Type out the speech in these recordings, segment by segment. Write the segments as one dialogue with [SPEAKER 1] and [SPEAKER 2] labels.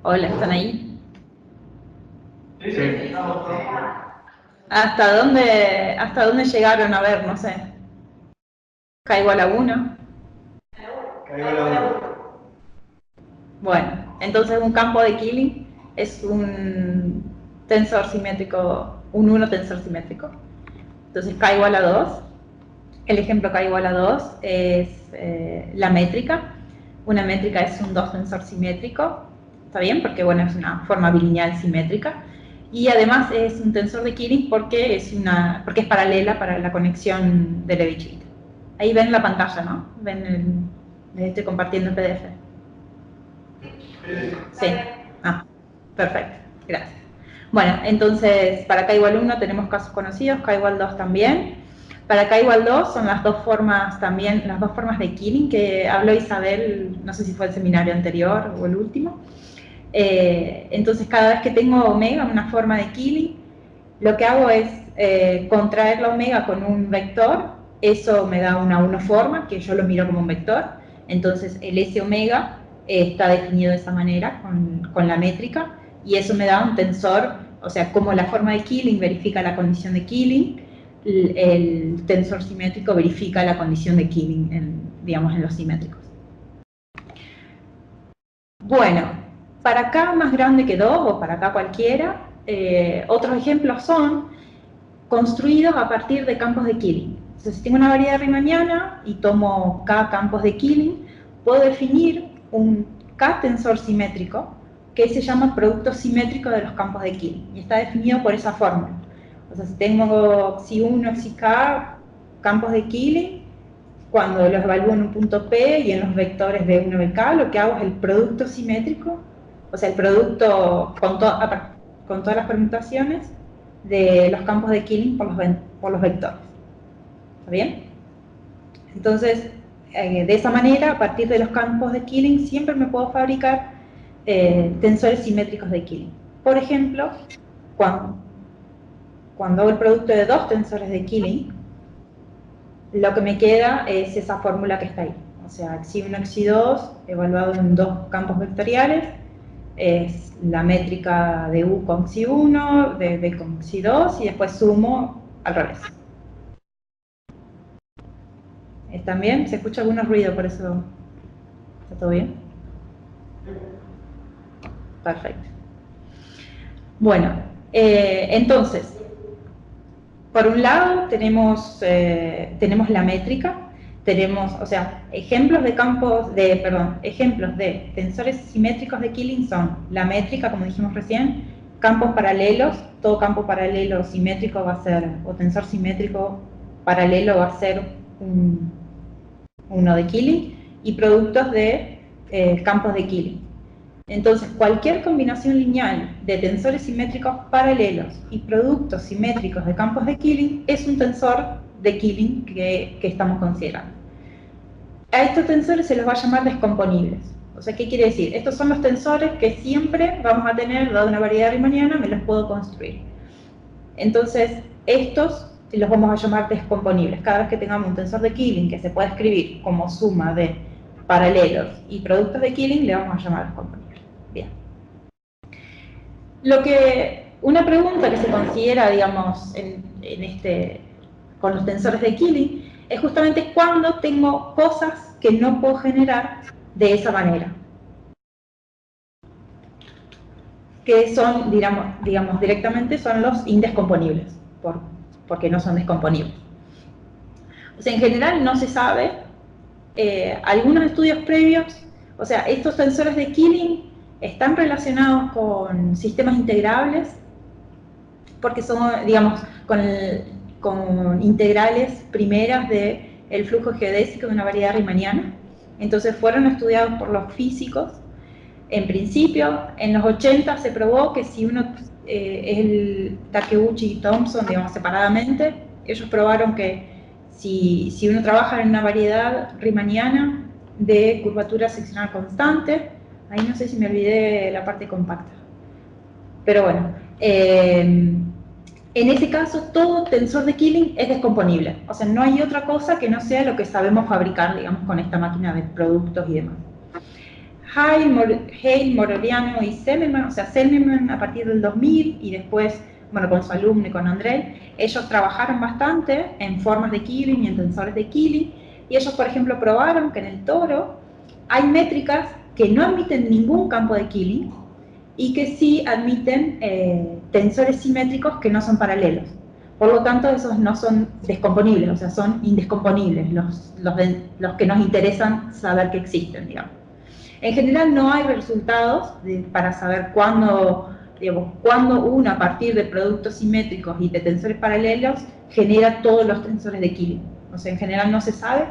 [SPEAKER 1] Hola, ¿están ahí?
[SPEAKER 2] Sí.
[SPEAKER 1] ¿Hasta dónde llegaron a ver? No sé. K igual a 1.
[SPEAKER 2] Caigo la uno.
[SPEAKER 1] Bueno, entonces un campo de Killing es un tensor simétrico, un 1 tensor simétrico. Entonces K igual a 2. El ejemplo K igual a 2 es la métrica. Una métrica es un 2 tensor simétrico. ¿Está bien? Porque bueno, es una forma bilineal simétrica. Y además es un tensor de Killing porque es paralela para la conexión de Levi-Civita. Ahí ven la pantalla, ¿no? Les estoy compartiendo el PDF. Sí. Ah, perfecto. Gracias. Bueno, entonces para K igual 1 tenemos casos conocidos, K igual 2 también. Para K igual 2 son las dos formas también, las dos formas de Killing que habló Isabel, no sé si fue el seminario anterior o el último. Entonces cada vez que tengo omega, una forma de Killing, lo que hago es contraer la omega con un vector, eso me da una forma, que yo lo miro como un vector, entonces el S omega está definido de esa manera con la métrica, y eso me da un tensor, o sea, como la forma de Killing verifica la condición de Killing, el tensor simétrico verifica la condición de Killing, digamos, en los simétricos. Bueno, para K más grande que 2, o para K cualquiera, otros ejemplos son construidos a partir de campos de Killing. Entonces, si tengo una variedad riemanniana y tomo K campos de Killing, puedo definir un K tensor simétrico que se llama producto simétrico de los campos de Killing, y está definido por esa fórmula. O sea, si tengo Xi1, Xk, campos de Killing, cuando los evalúo en un punto P y en los vectores B1, Bk, lo que hago es el producto simétrico, o sea, el producto con todas las permutaciones de los campos de Killing por los vectores. ¿Está bien? Entonces, de esa manera, a partir de los campos de Killing, siempre me puedo fabricar tensores simétricos de Killing. Por ejemplo, cuando hago el producto de dos tensores de Killing, lo que me queda es esa fórmula que está ahí. O sea, Xi1, Xi2, evaluado en dos campos vectoriales, es la métrica de U con Xi1, de B con Xi2, y después sumo al revés. ¿Están bien? ¿Se escucha algunos ruido por eso? ¿Está todo bien? Perfecto. Bueno, entonces, por un lado tenemos la métrica, tenemos, o sea, ejemplos de tensores simétricos de Killing son la métrica, como dijimos recién, campos paralelos, todo campo paralelo simétrico va a ser, o tensor simétrico paralelo va a ser uno de Killing, y productos de campos de Killing. Entonces, cualquier combinación lineal de tensores simétricos paralelos y productos simétricos de campos de Killing es un tensor de Killing que estamos considerando. A estos tensores se los va a llamar descomponibles. O sea, ¿qué quiere decir? Estos son los tensores que siempre vamos a tener, dada una variedad riemanniana, me los puedo construir. Entonces, estos los vamos a llamar descomponibles. Cada vez que tengamos un tensor de Killing que se pueda escribir como suma de paralelos y productos de Killing, le vamos a llamar descomponible. Bien. Una pregunta que se considera, digamos, con los tensores de Killing, es justamente cuando tengo cosas que no puedo generar de esa manera. Que son, digamos directamente, son los indescomponibles, porque no son descomponibles. O sea, en general no se sabe. Algunos estudios previos, o sea, estos tensores de Killing están relacionados con sistemas integrables, porque son, digamos, con integrales primeras del flujo geodésico de una variedad riemanniana. Entonces fueron estudiados por los físicos. En principio, en los 80 se probó que si uno es el Takeuchi y Thompson, digamos, separadamente, ellos probaron que si uno trabaja en una variedad riemanniana de curvatura seccional constante, ahí no sé si me olvidé la parte compacta, pero bueno, en ese caso todo tensor de Killing es descomponible, o sea, no hay otra cosa que no sea lo que sabemos fabricar, digamos, con esta máquina de productos y demás. Hale, Moroliano y Semmelmann, o sea, Semmelmann a partir del 2000 y después, bueno, con su alumno y con Andrei, ellos trabajaron bastante en formas de Killing y en tensores de Killing, y ellos, por ejemplo, probaron que en el toro hay métricas que no admiten ningún campo de Killing y que sí admiten tensores simétricos que no son paralelos. Por lo tanto, esos no son descomponibles, o sea, son indescomponibles, los que nos interesan saber que existen, digamos. En general no hay resultados para saber cuándo uno, a partir de productos simétricos y de tensores paralelos, genera todos los tensores de Killing. O sea, en general no se sabe.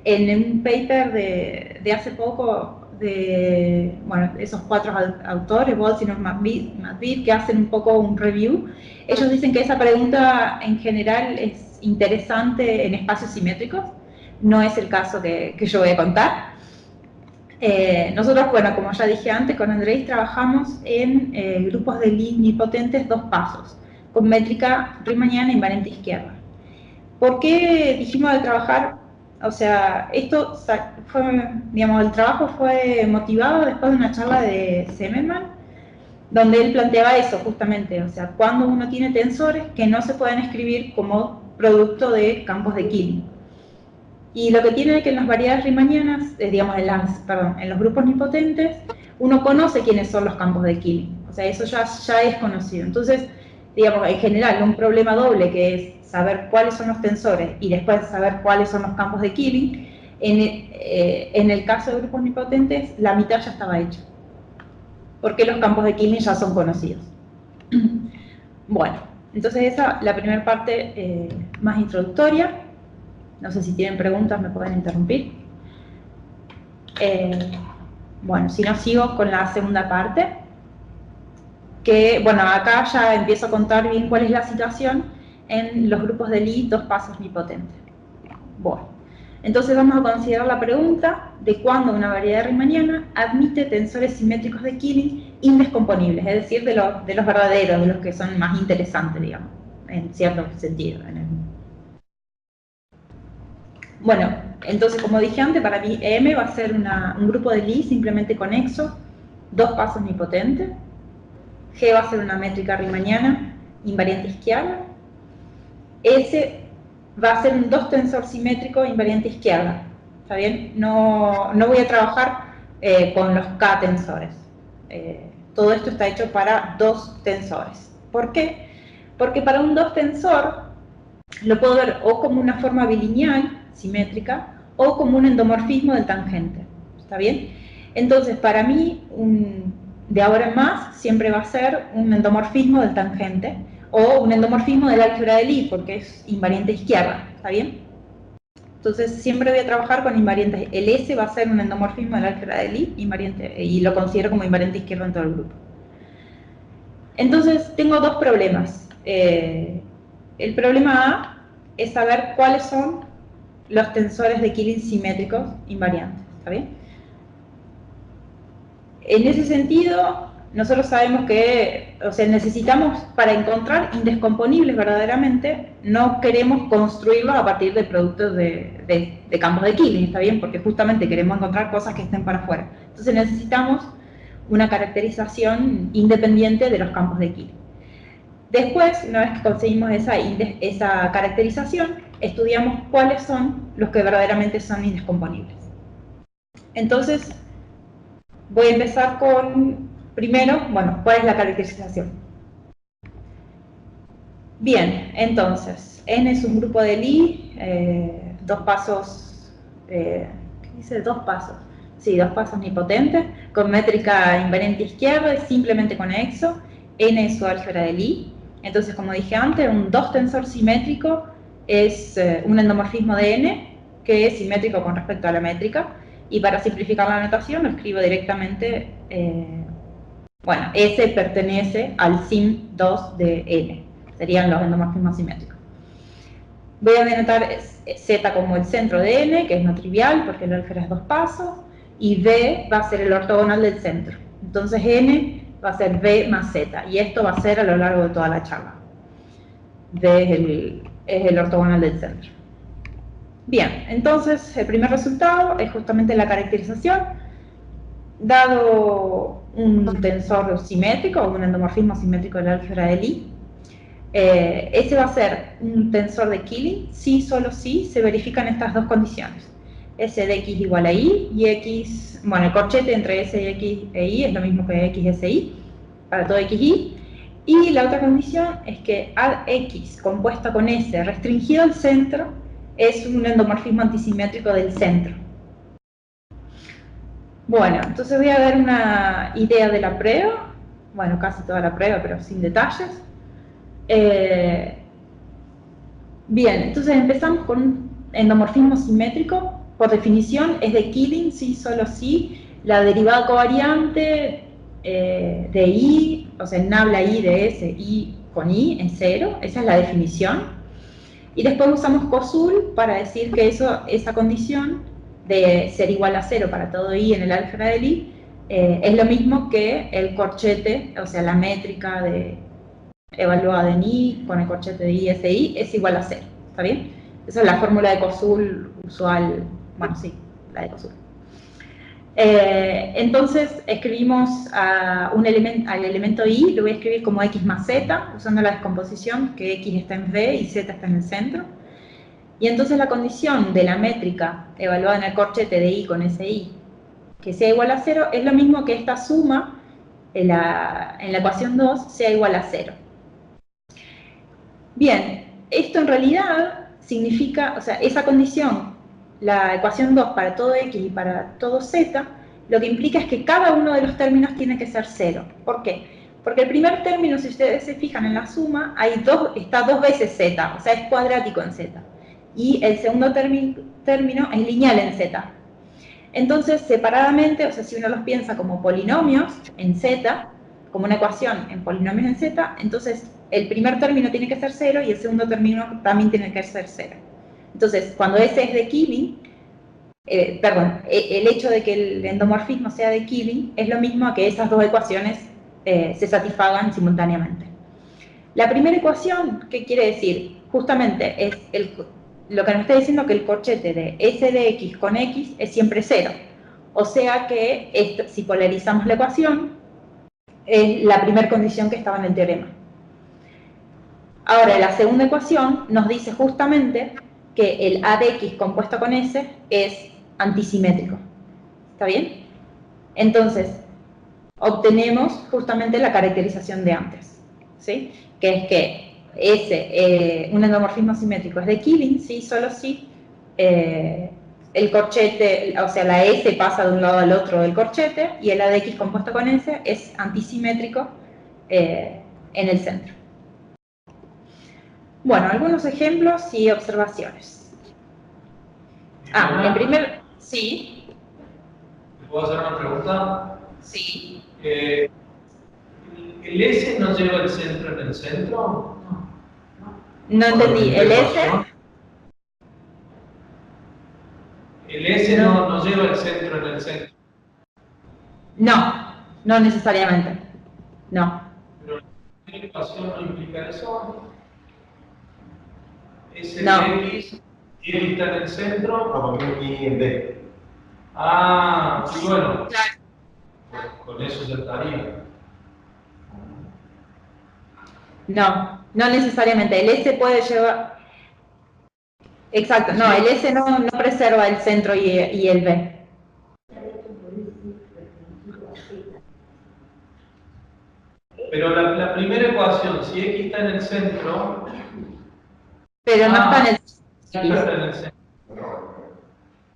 [SPEAKER 1] En un paper de hace poco, de esos 4 autores, Bolzino y Matveev, que hacen un poco un review, ellos dicen que esa pregunta en general es interesante en espacios simétricos. No es el caso que yo voy a contar. Nosotros, bueno, como ya dije antes, con Andrés trabajamos en grupos de Lie nipotentes 2 pasos, con métrica riemanniana invariante izquierda. ¿Por qué dijimos de trabajar? O sea, esto fue, digamos, el trabajo fue motivado después de una charla de Semmelmann, donde él planteaba eso justamente, o sea, cuando uno tiene tensores que no se pueden escribir como producto de campos de Killing. Y lo que tiene es que en las variedades riemannianas, digamos, en los grupos nipotentes, uno conoce quiénes son los campos de Killing. O sea, eso ya es conocido. Entonces, digamos, en general, un problema doble que es saber cuáles son los tensores y después saber cuáles son los campos de Killing, en el caso de grupos nipotentes, la mitad ya estaba hecha. Porque los campos de Killing ya son conocidos. Bueno, entonces esa la primera parte más introductoria. No sé si tienen preguntas, me pueden interrumpir. Bueno, si no, sigo con la segunda parte. Que, bueno, acá ya empiezo a contar bien cuál es la situación en los grupos de Lie 2 pasos nipotentes. Bueno, entonces vamos a considerar la pregunta de cuándo una variedad riemanniana admite tensores simétricos de Killing indescomponibles, es decir, de los verdaderos, de los que son más interesantes, digamos, en cierto sentido. Bueno, entonces, como dije antes, para mí M va a ser un grupo de Lie simplemente conexo, 2 pasos nipotentes. G va a ser una métrica riemanniana invariante izquierda. S va a ser un 2 tensor simétrico invariante izquierda. ¿Está bien? No voy a trabajar con los K tensores. Todo esto está hecho para 2 tensores. ¿Por qué? Porque para un 2 tensor lo puedo ver o como una forma bilineal, simétrica, o como un endomorfismo del tangente. ¿Está bien? Entonces, para mí, de ahora en más, siempre va a ser un endomorfismo del tangente, o un endomorfismo del álgebra de Lie, porque es invariante izquierda. ¿Está bien? Entonces, siempre voy a trabajar con invariantes. El S va a ser un endomorfismo del álgebra de Lie, invariante, y lo considero como invariante izquierdo en todo el grupo. Entonces, tengo 2 problemas. El problema A es saber cuáles son los tensores de Killing simétricos invariantes. ¿Está bien? En ese sentido, nosotros sabemos que, o sea, necesitamos, para encontrar indescomponibles verdaderamente, no queremos construirlos a partir de productos de campos de Killing, ¿está bien? Porque justamente queremos encontrar cosas que estén para afuera. Entonces necesitamos una caracterización independiente de los campos de Killing. Después, una vez que conseguimos esa caracterización, estudiamos cuáles son los que verdaderamente son indescomponibles. Entonces, voy a empezar con, primero, bueno, ¿cuál es la caracterización? Bien, entonces, N es un grupo de Lie, 2 pasos, ¿qué dice? 2 pasos. Sí, 2 pasos nipotentes, con métrica invariante izquierda, simplemente conexo. N es su álgebra de Lie. Entonces, como dije antes, un 2 tensor simétrico es un endomorfismo de N, que es simétrico con respecto a la métrica. Y para simplificar la notación, lo escribo directamente, bueno, S pertenece al sim2 de N, serían los endomorfismos simétricos. Voy a denotar Z como el centro de N, que es no trivial, porque el álgebra es 2 pasos, y V va a ser el ortogonal del centro. Entonces N va a ser V más Z, y esto va a ser a lo largo de toda la charla. V es el ortogonal del centro. Bien, entonces el primer resultado es justamente la caracterización. dado un tensor simétrico o un endomorfismo simétrico del álgebra de Lie, ese va a ser un tensor de Killing si, solo si, se verifican estas dos condiciones. S de x igual a y, y x, bueno, el corchete entre s y x e y es lo mismo que x, s, y, para todo x, y. Y la otra condición es que AX compuesta con S restringido al centro es un endomorfismo antisimétrico del centro. Bueno, entonces voy a dar una idea de la prueba, bueno, casi toda la prueba, pero sin detalles. Bien, entonces empezamos con un endomorfismo simétrico, por definición es de Killing, sí, solo sí, la derivada covariante de I, o sea, nabla I de S, I con I es 0, esa es la definición. Y después usamos COSUL para decir que esa condición de ser igual a 0 para todo I en el álgebra de Lie es lo mismo que el corchete, o sea, la métrica evaluada en I con el corchete de I, S, I es igual a 0, ¿está bien? Esa es la fórmula de COSUL usual, bueno, sí, la de COSUL. Entonces escribimos al elemento I, lo voy a escribir como x más z, usando la descomposición, que x está en V y z está en el centro. Y entonces la condición de la métrica evaluada en el corchete de I con SI, que sea igual a 0, es lo mismo que esta suma en la ecuación 2 sea igual a 0. Bien, esto en realidad significa, o sea, esa condición, la ecuación 2 para todo x y para todo z, lo que implica es que cada uno de los términos tiene que ser 0. ¿Por qué? Porque el primer término, si ustedes se fijan en la suma, está dos veces z, o sea, es cuadrático en z. Y el segundo término es lineal en z. Entonces, separadamente, o sea, si uno los piensa como polinomios en z, como una ecuación en polinomios en z, entonces el primer término tiene que ser 0 y el segundo término también tiene que ser 0. Entonces, cuando ese es de Killing, el hecho de que el endomorfismo sea de Killing es lo mismo a que esas dos ecuaciones se satisfagan simultáneamente. La primera ecuación, ¿qué quiere decir? Justamente es lo que nos está diciendo que el corchete de S de x con x es siempre 0. O sea que si polarizamos la ecuación, es la primera condición que estaba en el teorema. Ahora, la segunda ecuación nos dice justamente que el A de x compuesto con S es antisimétrico. ¿Está bien? Entonces, obtenemos justamente la caracterización de antes, ¿sí? Que es que un endomorfismo simétrico es de Killing, sí, solo si el corchete, o sea, la S pasa de un lado al otro del corchete y el A de x compuesto con S es antisimétrico en el centro. Bueno, algunos ejemplos y observaciones. En primer... Sí.
[SPEAKER 3] ¿Te puedo hacer una pregunta?
[SPEAKER 1] Sí.
[SPEAKER 3] ¿El S no lleva el centro en el centro?
[SPEAKER 1] No entendí. ¿El S?
[SPEAKER 3] ¿El S no lleva el centro en el centro?
[SPEAKER 1] No, no necesariamente. No.
[SPEAKER 3] ¿Pero la ecuación no implica eso? S
[SPEAKER 1] No.
[SPEAKER 3] de X, y X está en el centro.
[SPEAKER 2] No, porque Y en B.
[SPEAKER 3] Ah, sí, bueno. Con eso ya estaría.
[SPEAKER 1] No, no necesariamente. El S puede llevar... Exacto, no, el S no preserva el centro y el B.
[SPEAKER 3] Pero la primera ecuación, si X está en el centro...
[SPEAKER 1] Pero no está en el centro.
[SPEAKER 3] No está en el centro.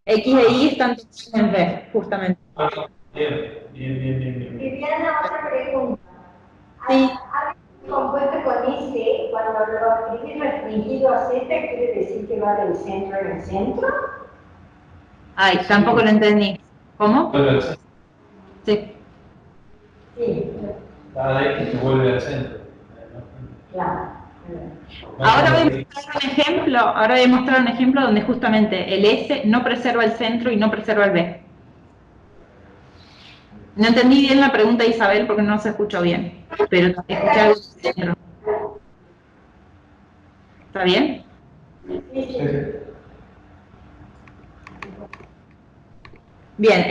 [SPEAKER 1] X e Y están en el B, justamente.
[SPEAKER 3] Bien.
[SPEAKER 4] Viviana, otra pregunta.
[SPEAKER 1] Sí.
[SPEAKER 4] Compuesto con IC, cuando lo escribís restringido a Z, ¿quiere decir que va del centro en el centro?
[SPEAKER 1] Ay, tampoco lo entendí. ¿Cómo? Sí.
[SPEAKER 4] Sí,
[SPEAKER 3] Cada X que vuelve al centro.
[SPEAKER 4] claro.
[SPEAKER 1] Ahora voy a mostrar un ejemplo donde justamente el S no preserva el centro y no preserva el B. No entendí bien la pregunta de Isabel porque no se escuchó bien, pero escuché algo del centro. ¿Está bien?
[SPEAKER 4] Sí, sí.
[SPEAKER 1] Bien,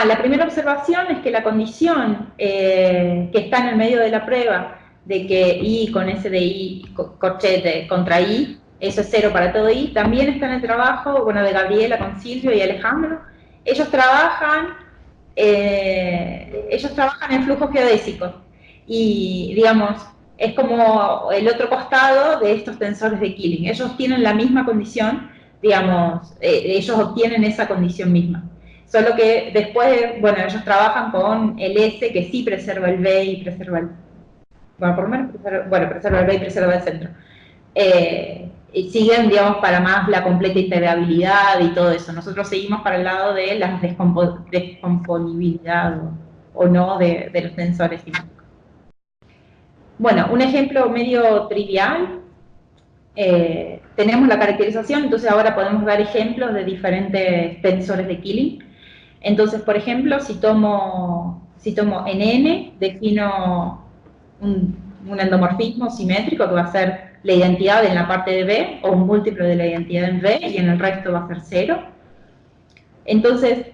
[SPEAKER 1] la primera observación es que la condición que está en el medio de la prueba de que I con S de I, corchete contra I, eso es 0 para todo I, también está en el trabajo, bueno, de Gabriela con Silvio y Alejandro. Ellos trabajan en flujos geodésicos y, digamos, es como el otro costado de estos tensores de Killing. Ellos tienen la misma condición, digamos, ellos obtienen esa condición misma. Solo que después, bueno, ellos trabajan con el S que sí preserva el B y preserva el... Bueno, por lo menos preserva el B y preserva el centro. Y siguen, digamos, para más la completa integrabilidad y todo eso. Nosotros seguimos para el lado de la descomponibilidad o no de los tensores simétricos. Bueno, un ejemplo medio trivial. Tenemos la caracterización, entonces ahora podemos dar ejemplos de diferentes tensores de Killing. Entonces, por ejemplo, si tomo en N, defino un endomorfismo simétrico que va a ser la identidad en la parte de B, o un múltiplo de la identidad en B, y en el resto va a ser 0. Entonces,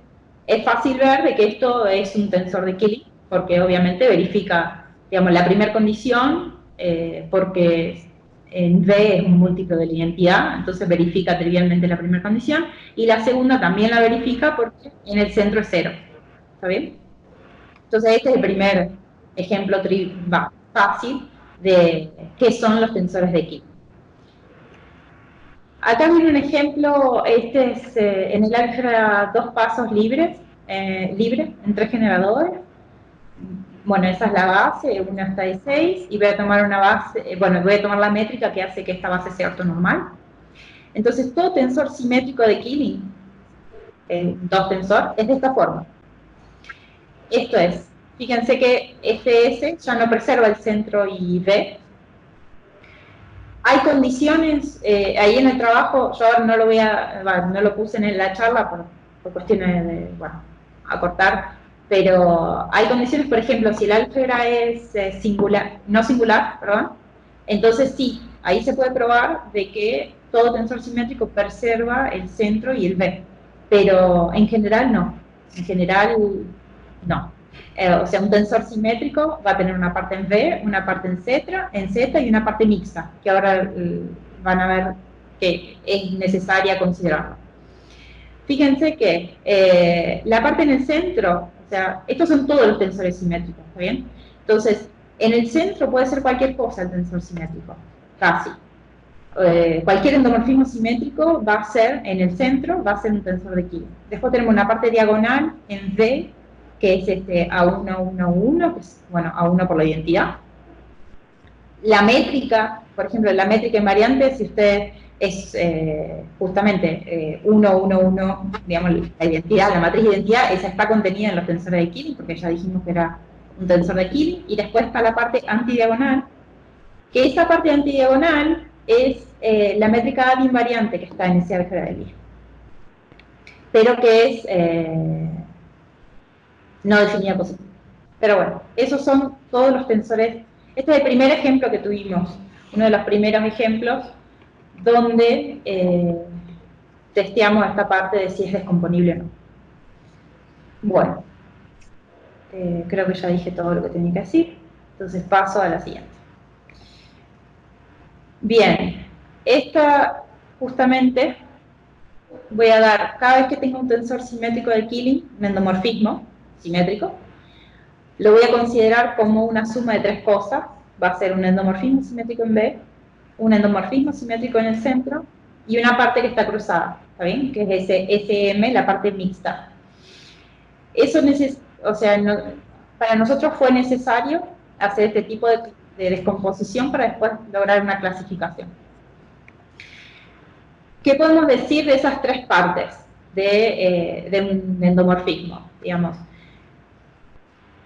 [SPEAKER 1] es fácil ver de que esto es un tensor de Killing, porque obviamente verifica, digamos, la primera condición, porque en B es un múltiplo de la identidad, entonces verifica trivialmente la primera condición, y la segunda también la verifica porque en el centro es 0. ¿Está bien? Entonces este es el primer ejemplo fácil de qué son los tensores de Killing. Acá viene un ejemplo, este es en el álgebra 2 pasos libres, en 3 generadores. Bueno, esa es la base, 1 hasta de 6, y voy a tomar una base, voy a tomar la métrica que hace que esta base sea ortonormal. Entonces, todo tensor simétrico de Killing, 2 tensor, es de esta forma. Esto es, fíjense que este S ya no preserva el centro y B. Hay condiciones, ahí en el trabajo, yo ahora no lo puse en la charla por cuestiones de, bueno, acortar, pero hay condiciones, por ejemplo, si el álgebra es no singular, perdón, entonces sí, ahí se puede probar de que todo tensor simétrico preserva el centro y el B, pero en general no, no. O sea, un tensor simétrico va a tener una parte en B, una parte en Z y una parte mixta, que ahora van a ver que es necesaria considerarlo. Fíjense que la parte en el centro, o sea, estos son todos los tensores simétricos, ¿está bien? Entonces, en el centro puede ser cualquier cosa el tensor simétrico, casi. Cualquier endomorfismo simétrico va a ser, en el centro, va a ser un tensor de Killing. Después tenemos una parte diagonal en D, que es A1, que es, bueno, A1 por la identidad. La métrica, por ejemplo, la métrica invariante, si usted es justamente 1, 1, 1, digamos, la identidad, la matriz de identidad, esa está contenida en los tensores de Killing, porque ya dijimos que era un tensor de Killing, y después está la parte antidiagonal, que esa parte antidiagonal es la métrica ad invariante que está en ese álgebra de Lie, pero que es no definida positiva. Pero bueno, esos son todos los tensores. Este es el primer ejemplo que tuvimos, uno de los primeros ejemplos donde testeamos esta parte de si es descomponible o no. Bueno, creo que ya dije todo lo que tenía que decir, entonces paso a la siguiente. Bien, esta justamente voy a dar, cada vez que tenga un tensor simétrico del Killing, un endomorfismo simétrico, lo voy a considerar como una suma de 3 cosas. Va a ser un endomorfismo simétrico en B, un endomorfismo simétrico en el centro y una parte que está cruzada, ¿está bien? Que es ese SM, la parte mixta. Eso o sea, para nosotros fue necesario hacer este tipo de descomposición para después lograr una clasificación. ¿Qué podemos decir de esas 3 partes de un endomorfismo, digamos?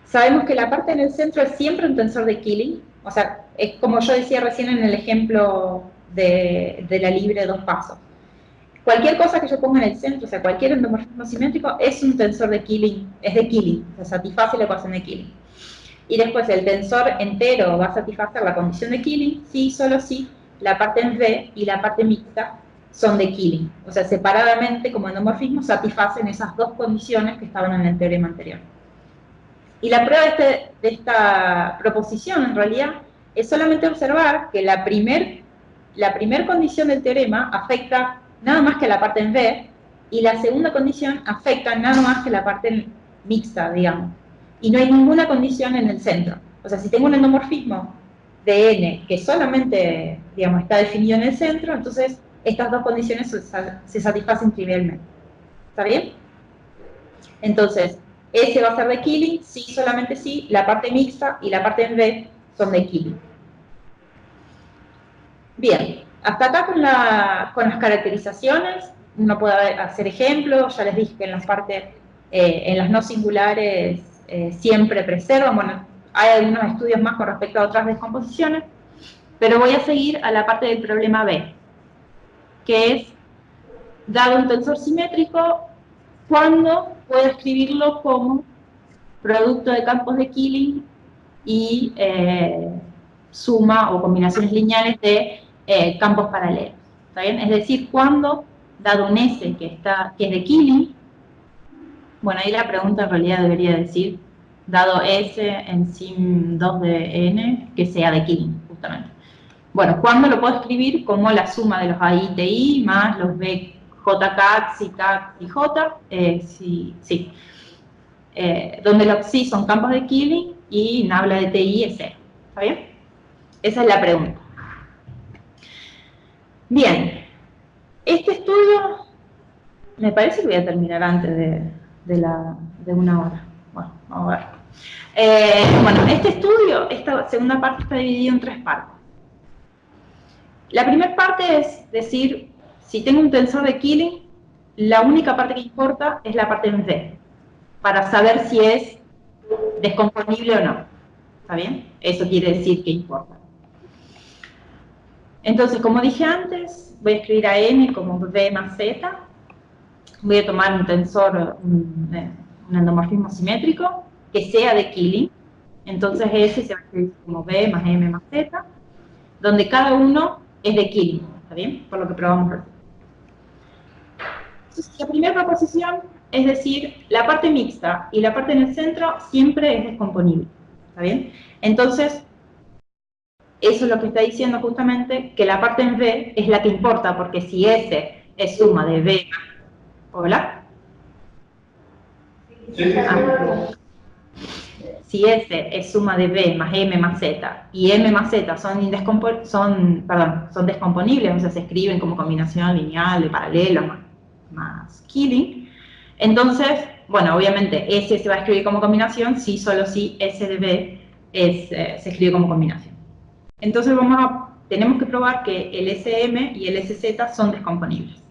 [SPEAKER 1] Sabemos que la parte en el centro es siempre un tensor de Killing, o sea, es como yo decía recién en el ejemplo de la libre de 2 pasos. Cualquier cosa que yo ponga en el centro, o sea, cualquier endomorfismo simétrico, es un tensor de Killing, es de Killing, o sea, satisface la ecuación de Killing. Y después el tensor entero va a satisfacer la condición de Killing si, solo si, la parte en V y la parte mixta son de Killing. O sea, separadamente, como endomorfismo, satisfacen esas dos condiciones que estaban en el teorema anterior. Y la prueba de esta proposición, en realidad, es solamente observar que la primer condición del teorema afecta nada más que la parte en V, y la segunda condición afecta nada más que la parte mixta, digamos. Y no hay ninguna condición en el centro. O sea, si tengo un endomorfismo de N que solamente, digamos, está definido en el centro, entonces estas dos condiciones se satisfacen trivialmente. ¿Está bien? Entonces, S va a ser de Killing, sí, solamente sí, la parte mixta y la parte en V son de Killing. Bien, hasta acá con las caracterizaciones, uno puede hacer ejemplos, ya les dije que en las partes, en las no singulares siempre preservan, bueno, hay algunos estudios más con respecto a otras descomposiciones, pero voy a seguir a la parte del problema B, que es, dado un tensor simétrico, ¿cuándo puedo escribirlo como producto de campos de Killing y suma o combinaciones lineales de campos paralelos? ¿Está bien? Es decir, cuando, dado un S que es de Killing, bueno, ahí la pregunta en realidad debería decir, dado S en sim 2 de N, que sea de Killing, justamente. Bueno, ¿cuándo lo puedo escribir como la suma de los AI y TI más los B, JK, CK y J? Sí. Donde los psi son campos de Killing y nabla de TI es 0. ¿Está bien? Esa es la pregunta. Bien, este estudio me parece que voy a terminar antes de una hora. Bueno, vamos a ver. Bueno, este estudio, esta segunda parte está dividida en 3 partes. La primera parte es decir, si tengo un tensor de Killing, la única parte que importa es la parte en V, para saber si es descomponible o no. ¿Está bien? Eso quiere decir que importa. Entonces, como dije antes, voy a escribir a N como V más Z. Voy a tomar un tensor, un endomorfismo simétrico, que sea de Killing. Entonces, S se va a escribir como V más M más Z, donde cada uno es de Killing. ¿Está bien? Por lo que probamos recién. Entonces, la primera proposición es decir, la parte mixta y la parte en el centro siempre es descomponible. ¿Está bien? Entonces, eso es lo que está diciendo justamente, que la parte en V es la que importa, porque si S es suma de V... ¿Hola?
[SPEAKER 3] Sí.
[SPEAKER 1] Si S es suma de V más M más Z, y M más Z son descomponibles, o sea, se escriben como combinación lineal de paralelos más Killing, entonces, bueno, obviamente S se va a escribir como combinación si solo si S de V se escribe como combinación. Entonces tenemos que probar que el SM y el SZ son descomponibles.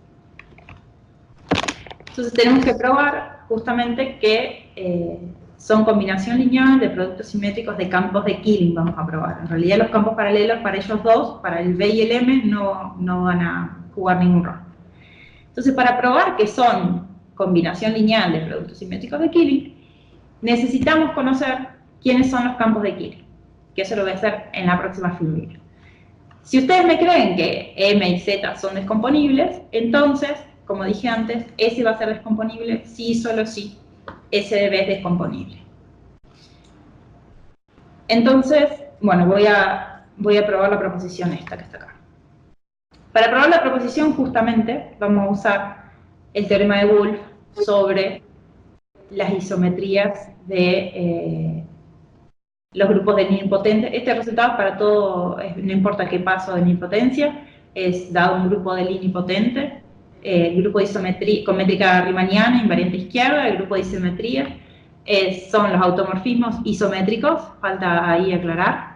[SPEAKER 1] Entonces tenemos que probar justamente que son combinación lineal de productos simétricos de campos de Killing, vamos a probar. En realidad los campos paralelos para ellos dos, para el V y el M, no van a jugar ningún rol. Entonces, para probar que son combinación lineal de productos simétricos de Killing, necesitamos conocer quiénes son los campos de Killing, que eso lo voy a hacer en la próxima figura. Si ustedes me creen que M y Z son descomponibles, entonces, como dije antes, S va a ser descomponible si y solo si S de V es descomponible. Entonces, bueno, voy a probar la proposición esta que está acá. Para probar la proposición, justamente, vamos a usar el teorema de Wolff sobre las isometrías de los grupos de nilpotentes. Este resultado para todo, no importa qué paso de nilpotencia, es dado un grupo de nilpotente, el grupo de isometría con métrica riemanniana, invariante izquierda, el grupo de isometría son los automorfismos isométricos, falta ahí aclarar.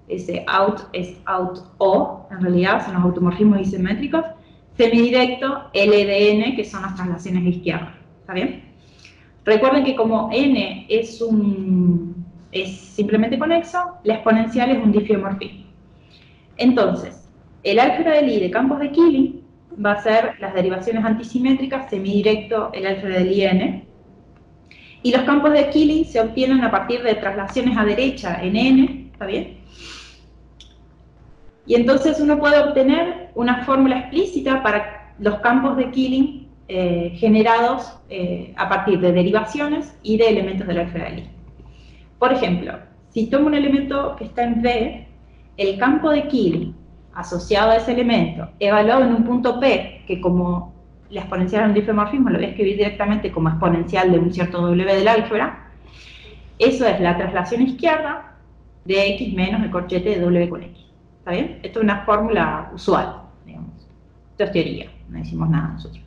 [SPEAKER 1] Ese out es out O, en realidad son los automorfismos isométricos, semidirecto, LDN, que son las traslaciones a izquierda. ¿Está bien? Recuerden que como N es simplemente conexo, la exponencial es un difiomorfismo. Entonces, el álgebra de Lie de campos de Killing va a ser las derivaciones antisimétricas, semidirecto, el álgebra de Lie N. Y los campos de Killing se obtienen a partir de traslaciones a derecha en N, ¿está bien? Y entonces uno puede obtener una fórmula explícita para los campos de Killing generados a partir de derivaciones y de elementos del álgebra de Lie. Por ejemplo, si tomo un elemento que está en V, el campo de Killing asociado a ese elemento, evaluado en un punto P, que como la exponencial de un difeomorfismo lo voy a escribir directamente como exponencial de un cierto W del álgebra, eso es la traslación izquierda de X menos el corchete de W con X. ¿Está bien? Esto es una fórmula usual, digamos. Esto es teoría, no decimos nada nosotros.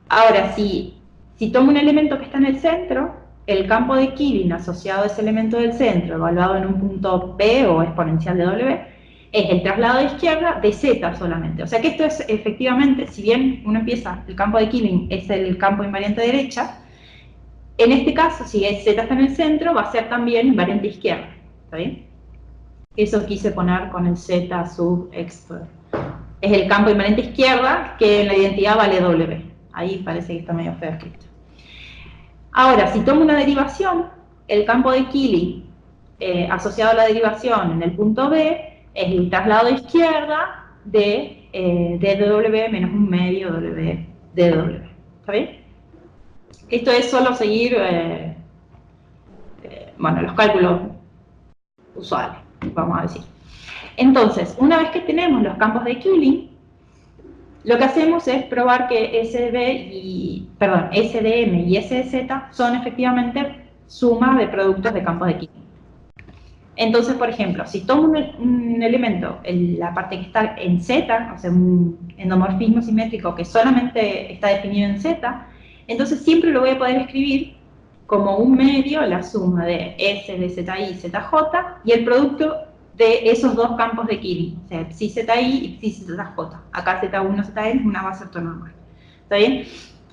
[SPEAKER 1] Ahora, si tomo un elemento que está en el centro, el campo de Killing asociado a ese elemento del centro, evaluado en un punto P o exponencial de W, es el traslado de izquierda de Z solamente. O sea que esto es efectivamente, si bien uno empieza, el campo de Killing es el campo invariante derecha, en este caso, si Z está en el centro, va a ser también invariante izquierda. ¿Está bien? Eso quise poner con el Z sub X. Es el campo invariante izquierda que en la identidad vale W. Ahí parece que está medio feo escrito. Ahora, si tomo una derivación, el campo de Killing asociado a la derivación en el punto B es el traslado de izquierda de dw menos un medio W dw. ¿Está bien? Esto es solo seguir bueno, los cálculos usuales, vamos a decir. Entonces, una vez que tenemos los campos de Killing, lo que hacemos es probar que SDM y SZ son efectivamente sumas de productos de campos de Killing. Entonces, por ejemplo, si tomo un elemento, la parte que está en Z, o sea, un endomorfismo simétrico que solamente está definido en Z, entonces siempre lo voy a poder escribir como un medio la suma de S de ZI y ZJ y el producto de esos dos campos de Killing, o sea, psi ZI y psi ZJ. Acá Z1, Zn es una base ortonormal. ¿Está bien?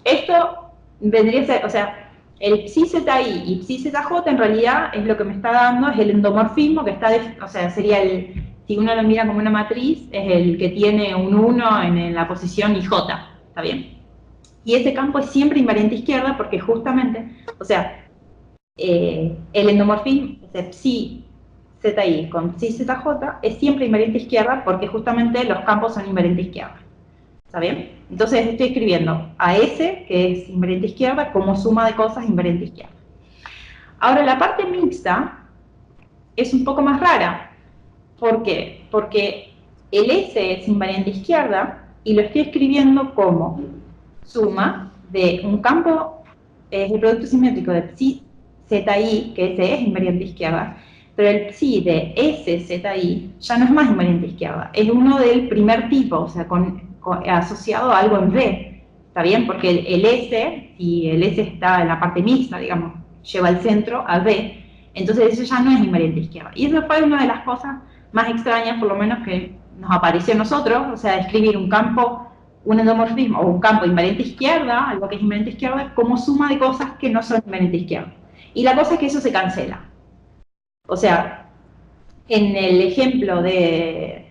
[SPEAKER 1] Esto vendría a ser, o sea, el psi ZI y psi ZJ en realidad es lo que me está dando, es el endomorfismo que está, o sea, sería el, si uno lo mira como una matriz, es el que tiene un 1 en la posición IJ. ¿Está bien? Y ese campo es siempre invariante izquierda porque justamente, o sea, el endomorfismo, o sea, psi ZI con psi ZJ es siempre invariante izquierda porque justamente los campos son invariante izquierda. ¿Está bien? Entonces estoy escribiendo a S, que es invariante izquierda, como suma de cosas invariante izquierda. Ahora la parte mixta es un poco más rara. ¿Por qué? Porque el S es invariante izquierda y lo estoy escribiendo como suma de un campo, es el producto simétrico de psi ZI, que ese es invariante izquierda, pero el psi de SZI ya no es más invariante izquierda, es uno del primer tipo, o sea, asociado a algo en V. ¿Está bien? Porque el S, si el S está en la parte mixta, digamos, lleva al centro a V, entonces eso ya no es invariante izquierda. Y eso fue una de las cosas más extrañas, por lo menos, que nos apareció a nosotros, o sea, escribir un campo, un endomorfismo o un campo invariante izquierda, algo que es invariante izquierda, como suma de cosas que no son invariante izquierda. Y la cosa es que eso se cancela. O sea, en el ejemplo de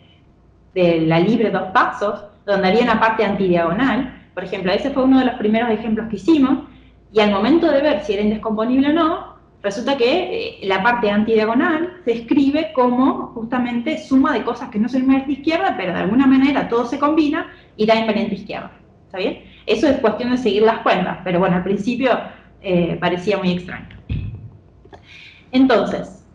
[SPEAKER 1] la libre dos pasos, donde había una parte antidiagonal, por ejemplo, ese fue uno de los primeros ejemplos que hicimos, y al momento de ver si era indescomponible o no, resulta que la parte antidiagonal se escribe como justamente suma de cosas que no son invariante izquierda, pero de alguna manera todo se combina y da invariante izquierda. ¿Está bien? Eso es cuestión de seguir las cuentas, pero bueno, al principio parecía muy extraño. Entonces,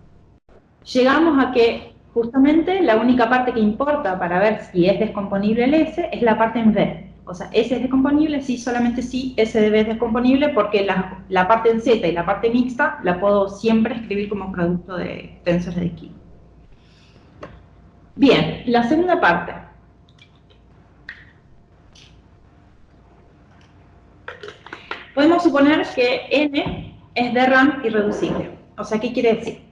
[SPEAKER 1] llegamos a que justamente la única parte que importa para ver si es descomponible el S es la parte en V. O sea, S es descomponible, sí, solamente sí, S de V es descomponible porque la parte en Z y la parte mixta la puedo siempre escribir como producto de tensores de Killing. Bien, la segunda parte. Podemos suponer que N es de rank irreducible. O sea, ¿qué quiere decir?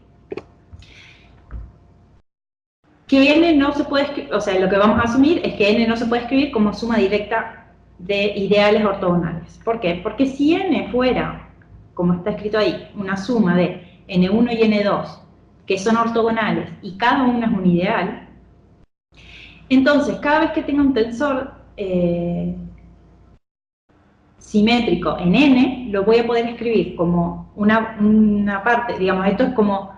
[SPEAKER 1] Que N no se puede escribir, o sea, lo que vamos a asumir es que N no se puede escribir como suma directa de ideales ortogonales. ¿Por qué? Porque si N fuera, como está escrito ahí, una suma de N1 y N2, que son ortogonales y cada uno es un ideal, entonces cada vez que tenga un tensor simétrico en N, lo voy a poder escribir como una parte, digamos, esto es como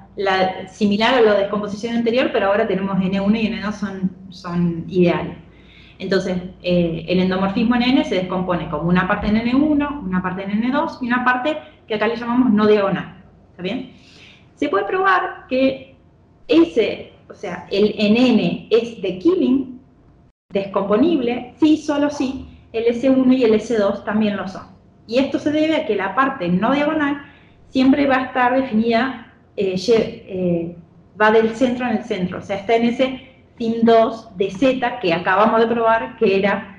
[SPEAKER 1] similar a la descomposición anterior, pero ahora tenemos N1 y N2 son ideales. Entonces, el endomorfismo en N se descompone como una parte en N1, una parte en N2 y una parte que acá le llamamos no diagonal. ¿Está bien? Se puede probar que o sea, el en N es de Killing, descomponible, sí, solo sí, el S1 y el S2 también lo son. Y esto se debe a que la parte no diagonal siempre va a estar definida, va del centro en el centro, o sea, está en ese SIM2 de Z que acabamos de probar que era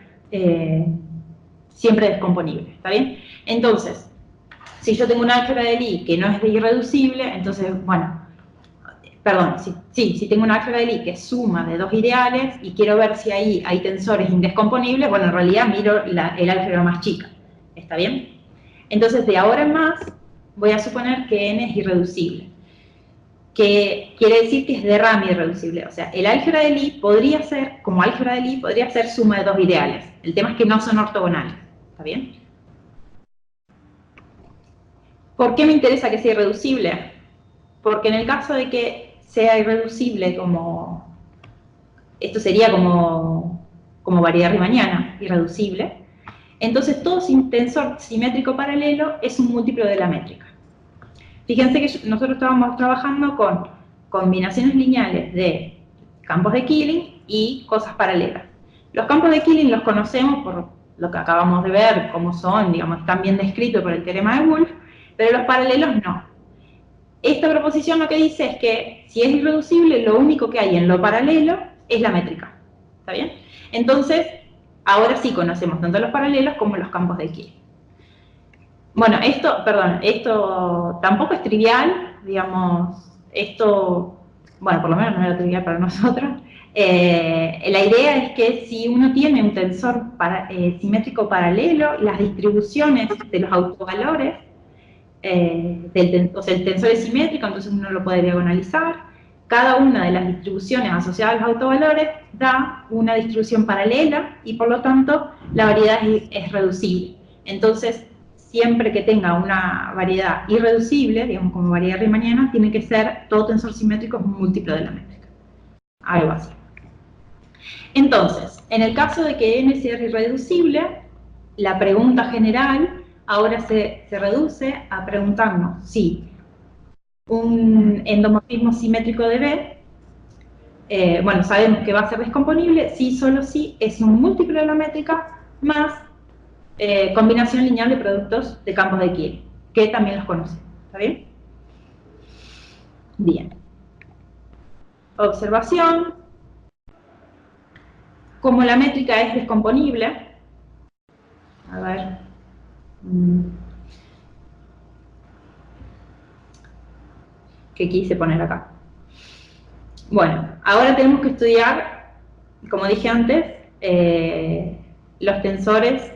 [SPEAKER 1] siempre descomponible, ¿está bien? Entonces, si yo tengo un álgebra de Lie que no es irreducible, entonces, bueno, perdón, si tengo un álgebra de Lie que es suma de dos ideales y quiero ver si ahí hay tensores indescomponibles, bueno, en realidad miro el álgebra más chica, ¿está bien? Entonces, de ahora en más, voy a suponer que N es irreducible, que quiere decir que es de RAM irreducible. O sea, el álgebra de Lie podría ser, como álgebra de Lie, podría ser suma de dos ideales. El tema es que no son ortogonales, ¿está bien? ¿Por qué me interesa que sea irreducible? Porque en el caso de que sea irreducible como... Esto sería como variedad riemanniana, irreducible. Entonces, todo tensor simétrico paralelo es un múltiplo de la métrica. Fíjense que nosotros estábamos trabajando con combinaciones lineales de campos de Killing y cosas paralelas. Los campos de Killing los conocemos por lo que acabamos de ver, cómo son, digamos, están bien descritos por el teorema de Wolf, pero los paralelos no. Esta proposición lo que dice es que si es irreducible, lo único que hay en lo paralelo es la métrica. ¿Está bien? Entonces, ahora sí conocemos tanto los paralelos como los campos de Killing. Bueno, esto tampoco es trivial, digamos, bueno, por lo menos no era trivial para nosotros. La idea es que si uno tiene un tensor simétrico paralelo, las distribuciones de los autovalores, o sea, el tensor es simétrico, entonces uno lo puede diagonalizar. Cada una de las distribuciones asociadas a los autovalores da una distribución paralela y por lo tanto la variedad es reducible. Entonces, siempre que tenga una variedad irreducible, digamos como variedad riemanniana, tiene que ser todo tensor simétrico es un múltiplo de la métrica. Algo así. Entonces, en el caso de que N sea irreducible, la pregunta general ahora se reduce a preguntarnos si un endomorfismo simétrico de B, bueno, sabemos que va a ser descomponible, si solo si es un múltiplo de la métrica más combinación lineal de productos de campos de Killing, que también los conocemos. ¿Está bien? Bien. Observación. Como la métrica es descomponible, a ver, ¿qué quise poner acá? Bueno, ahora tenemos que estudiar, como dije antes, los tensores,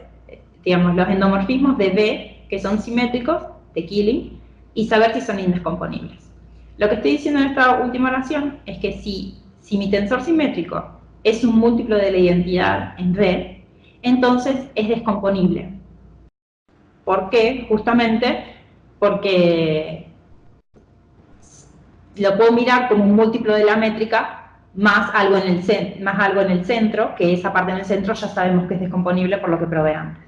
[SPEAKER 1] digamos, los endomorfismos de B, que son simétricos, de Killing, y saber si son indescomponibles. Lo que estoy diciendo en esta última oración es que si mi tensor simétrico es un múltiplo de la identidad en B, entonces es descomponible. ¿Por qué? Justamente porque lo puedo mirar como un múltiplo de la métrica más algo en el centro, que esa parte en el centro ya sabemos que es descomponible por lo que probé antes.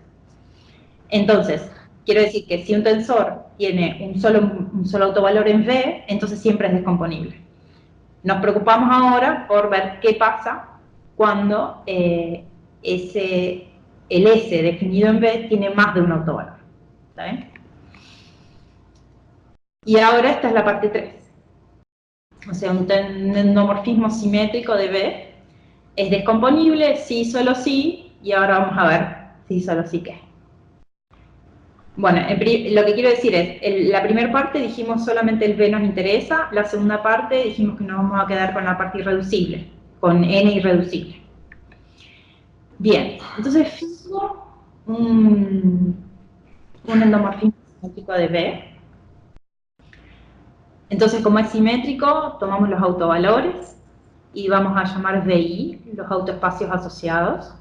[SPEAKER 1] Entonces, quiero decir que si un tensor tiene un solo autovalor en V, entonces siempre es descomponible. Nos preocupamos ahora por ver qué pasa cuando el S definido en V tiene más de un autovalor. ¿Está bien? Y ahora esta es la parte 3. O sea, un endomorfismo simétrico de B es descomponible, sí, solo sí, y ahora vamos a ver sí, solo sí qué. Bueno, lo que quiero decir es, la primera parte dijimos solamente el B nos interesa, la segunda parte dijimos que nos vamos a quedar con la parte irreducible, con N irreducible. Bien, entonces fijo un endomorfismo simétrico de B. Entonces, como es simétrico, tomamos los autovalores y vamos a llamar VI, los autoespacios asociados.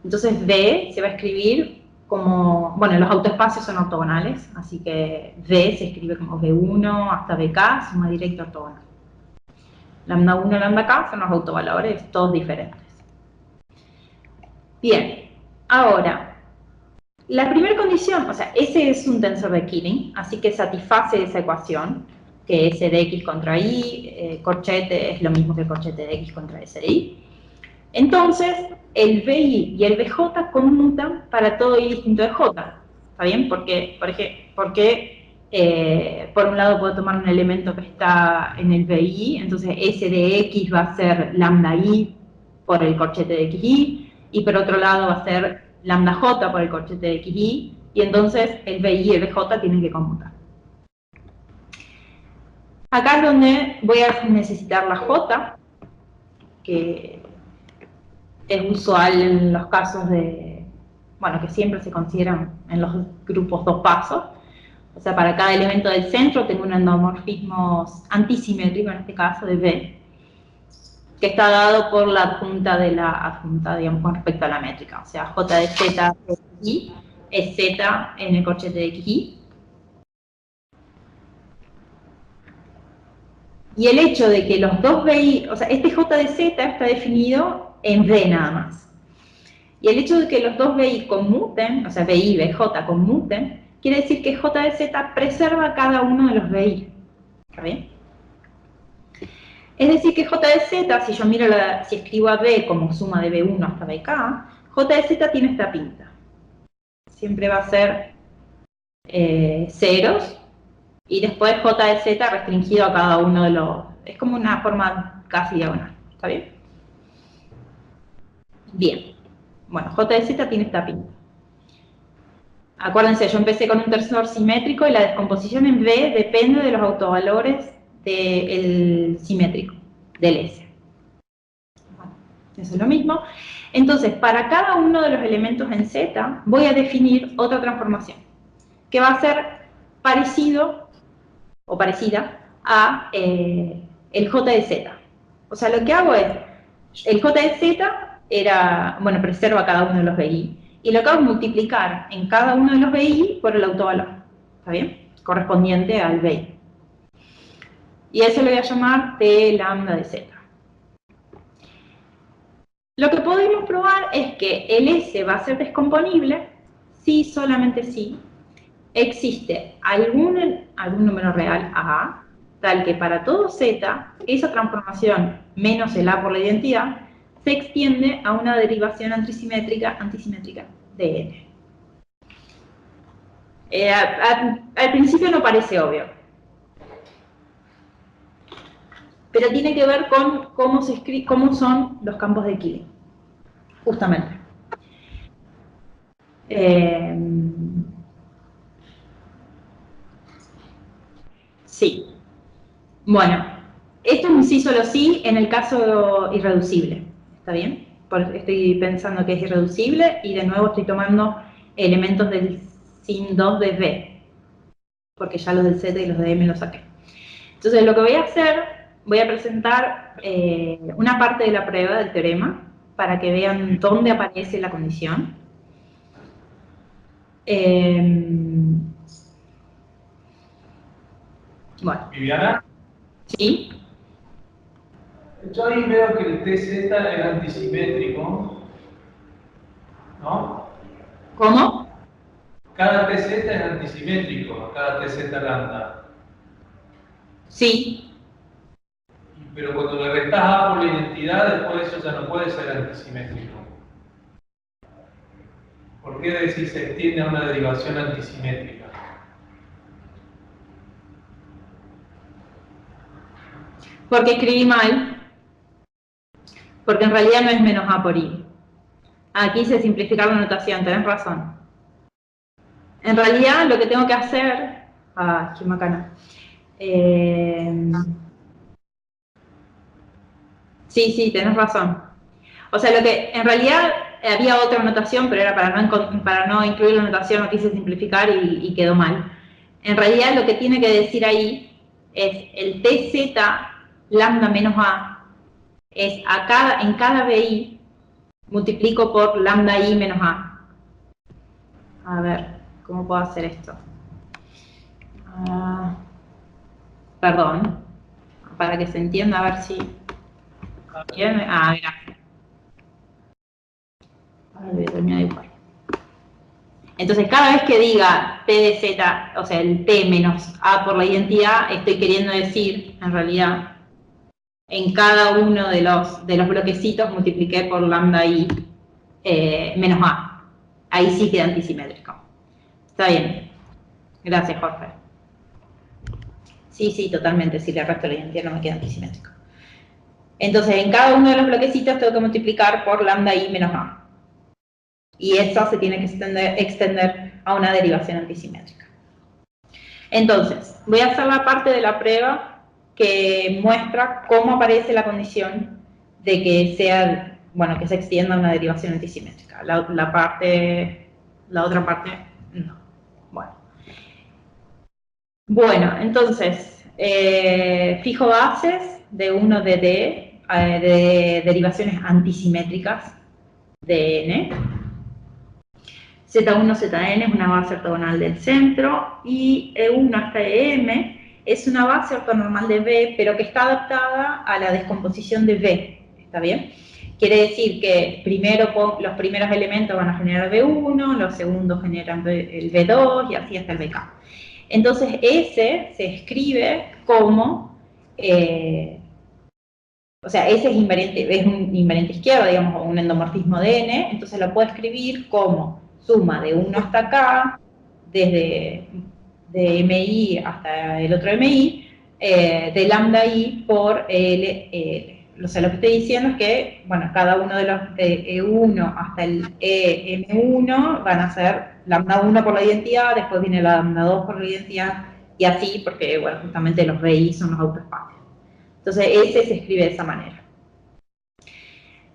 [SPEAKER 1] Entonces, V se va a escribir como, bueno, los autoespacios son ortogonales, así que V se escribe como V1 hasta VK, suma directa ortogonal. Lambda 1 y lambda K son los autovalores, todos diferentes. Bien, ahora, la primera condición, o sea, ese es un tensor de Killing, así que satisface esa ecuación, que S de X contra Y, corchete es lo mismo que el corchete de X contra S de Y. Entonces, el BI y el BJ conmutan para todo Y distinto de J. ¿Está bien? Porque por un lado puedo tomar un elemento que está en el BI, entonces S de X va a ser lambda I por el corchete de XY, y por otro lado va a ser lambda J por el corchete de XY, y entonces el BI y el BJ tienen que conmutar. Acá es donde voy a necesitar la J, que es usual en los casos de, bueno, que siempre se consideran en los grupos dos pasos. O sea, para cada elemento del centro tengo un endomorfismo antisimétrico, en este caso de B, que está dado por la adjunta de la adjunta, digamos, con respecto a la métrica. O sea, J de Z de XY es Z en el corchete de XY. Y el hecho de que los dos BI, o sea, este J de Z está definido en B nada más. Y el hecho de que los dos BI conmuten, o sea, BI y BJ conmuten, quiere decir que J de Z preserva cada uno de los BI. ¿Está bien? Es decir, que J de Z, si yo miro si escribo a B como suma de B1 hasta BK, J de Z tiene esta pinta. Siempre va a ser ceros, y después J de Z restringido a cada uno de los... Es como una forma casi diagonal. ¿Está bien? Bien. Bueno, J de Z tiene esta pinta. Acuérdense, yo empecé con un tensor simétrico y la descomposición en B depende de los autovalores del simétrico, del S. Bueno, eso es lo mismo. Entonces, para cada uno de los elementos en Z, voy a definir otra transformación, que va a ser parecido o parecida a el J de Z. O sea, lo que hago es, el J de Z era, bueno, preserva cada uno de los BI, y lo que hago es multiplicar en cada uno de los BI por el autovalor, ¿está bien? Correspondiente al BI. Y a eso le voy a llamar T lambda de Z. Lo que podemos probar es que el S va a ser descomponible si, solamente si, existe algún número real A, tal que para todo Z, esa transformación menos el A por la identidad, se extiende a una derivación antisimétrica de N. Al principio no parece obvio, pero tiene que ver con cómo son los campos de Killing, justamente. Sí. Bueno, esto es un sí solo sí en el caso irreducible, ¿está bien? Estoy pensando que es irreducible y de nuevo estoy tomando elementos del sin 2 de B, porque ya los del Z y los de M los saqué. Entonces lo que voy a hacer, voy a presentar una parte de la prueba del teorema para que vean dónde aparece la condición. Bueno.
[SPEAKER 3] Viviana.
[SPEAKER 1] ¿Sí?
[SPEAKER 3] Yo ahí veo que el TZ es antisimétrico, ¿no?
[SPEAKER 1] ¿Cómo?
[SPEAKER 3] Cada TZ es antisimétrico, cada TZ lambda.
[SPEAKER 1] Sí.
[SPEAKER 3] Pero cuando le restás A por la identidad, después eso ya no puede ser antisimétrico. ¿Por qué decir se extiende a una derivación antisimétrica?
[SPEAKER 1] Porque escribí mal. Porque en realidad no es menos A por I. Aquí quise simplificar la notación, tenés razón. En realidad lo que tengo que hacer... Ah, qué macana. Sí, tenés razón. O sea, lo que en realidad había otra notación, pero era para no incluir la notación, lo quise simplificar y quedó mal. En realidad lo que tiene que decir ahí es el TZ lambda menos A es en cada BI multiplico por lambda I menos A. A ver, ¿cómo puedo hacer esto? Perdón, para que se entienda, a ver si... Bien. Gracias. Ahora lo voy a terminar de dibujar. Entonces, cada vez que diga P de Z, o sea, el P menos A por la identidad, estoy queriendo decir, en realidad, en cada uno de los bloquecitos multipliqué por lambda I menos A. Ahí sí queda antisimétrico. Está bien. Gracias, Jorge. Sí, totalmente. Si le resto la identidad no me queda antisimétrico. Entonces, en cada uno de los bloquecitos tengo que multiplicar por lambda I menos A. Y eso se tiene que extender a una derivación antisimétrica. Entonces, voy a hacer la parte de la prueba que muestra cómo aparece la condición de que sea, bueno, que se extienda a una derivación antisimétrica. La otra parte, no. Bueno, entonces, fijo bases de 1 de D, de derivaciones antisimétricas de N. Z1, Zn es una base ortogonal del centro y E1 hasta Em es una base ortonormal de B, pero que está adaptada a la descomposición de B. ¿Está bien? Quiere decir que los primeros elementos van a generar B1, los segundos generan el B2 y así hasta el BK. Entonces, S se escribe como, o sea, S es un invariante izquierdo, digamos, o un endomorfismo de N, entonces lo puedo escribir como suma de 1 hasta K, desde de MI hasta el otro MI, de lambda I por L. O sea, lo que estoy diciendo es que, bueno, cada uno de los de E1 hasta el EM1 van a ser lambda 1 por la identidad, después viene la lambda 2 por la identidad, y así, porque, bueno, justamente los BI son los autoespacios. Entonces, S se escribe de esa manera.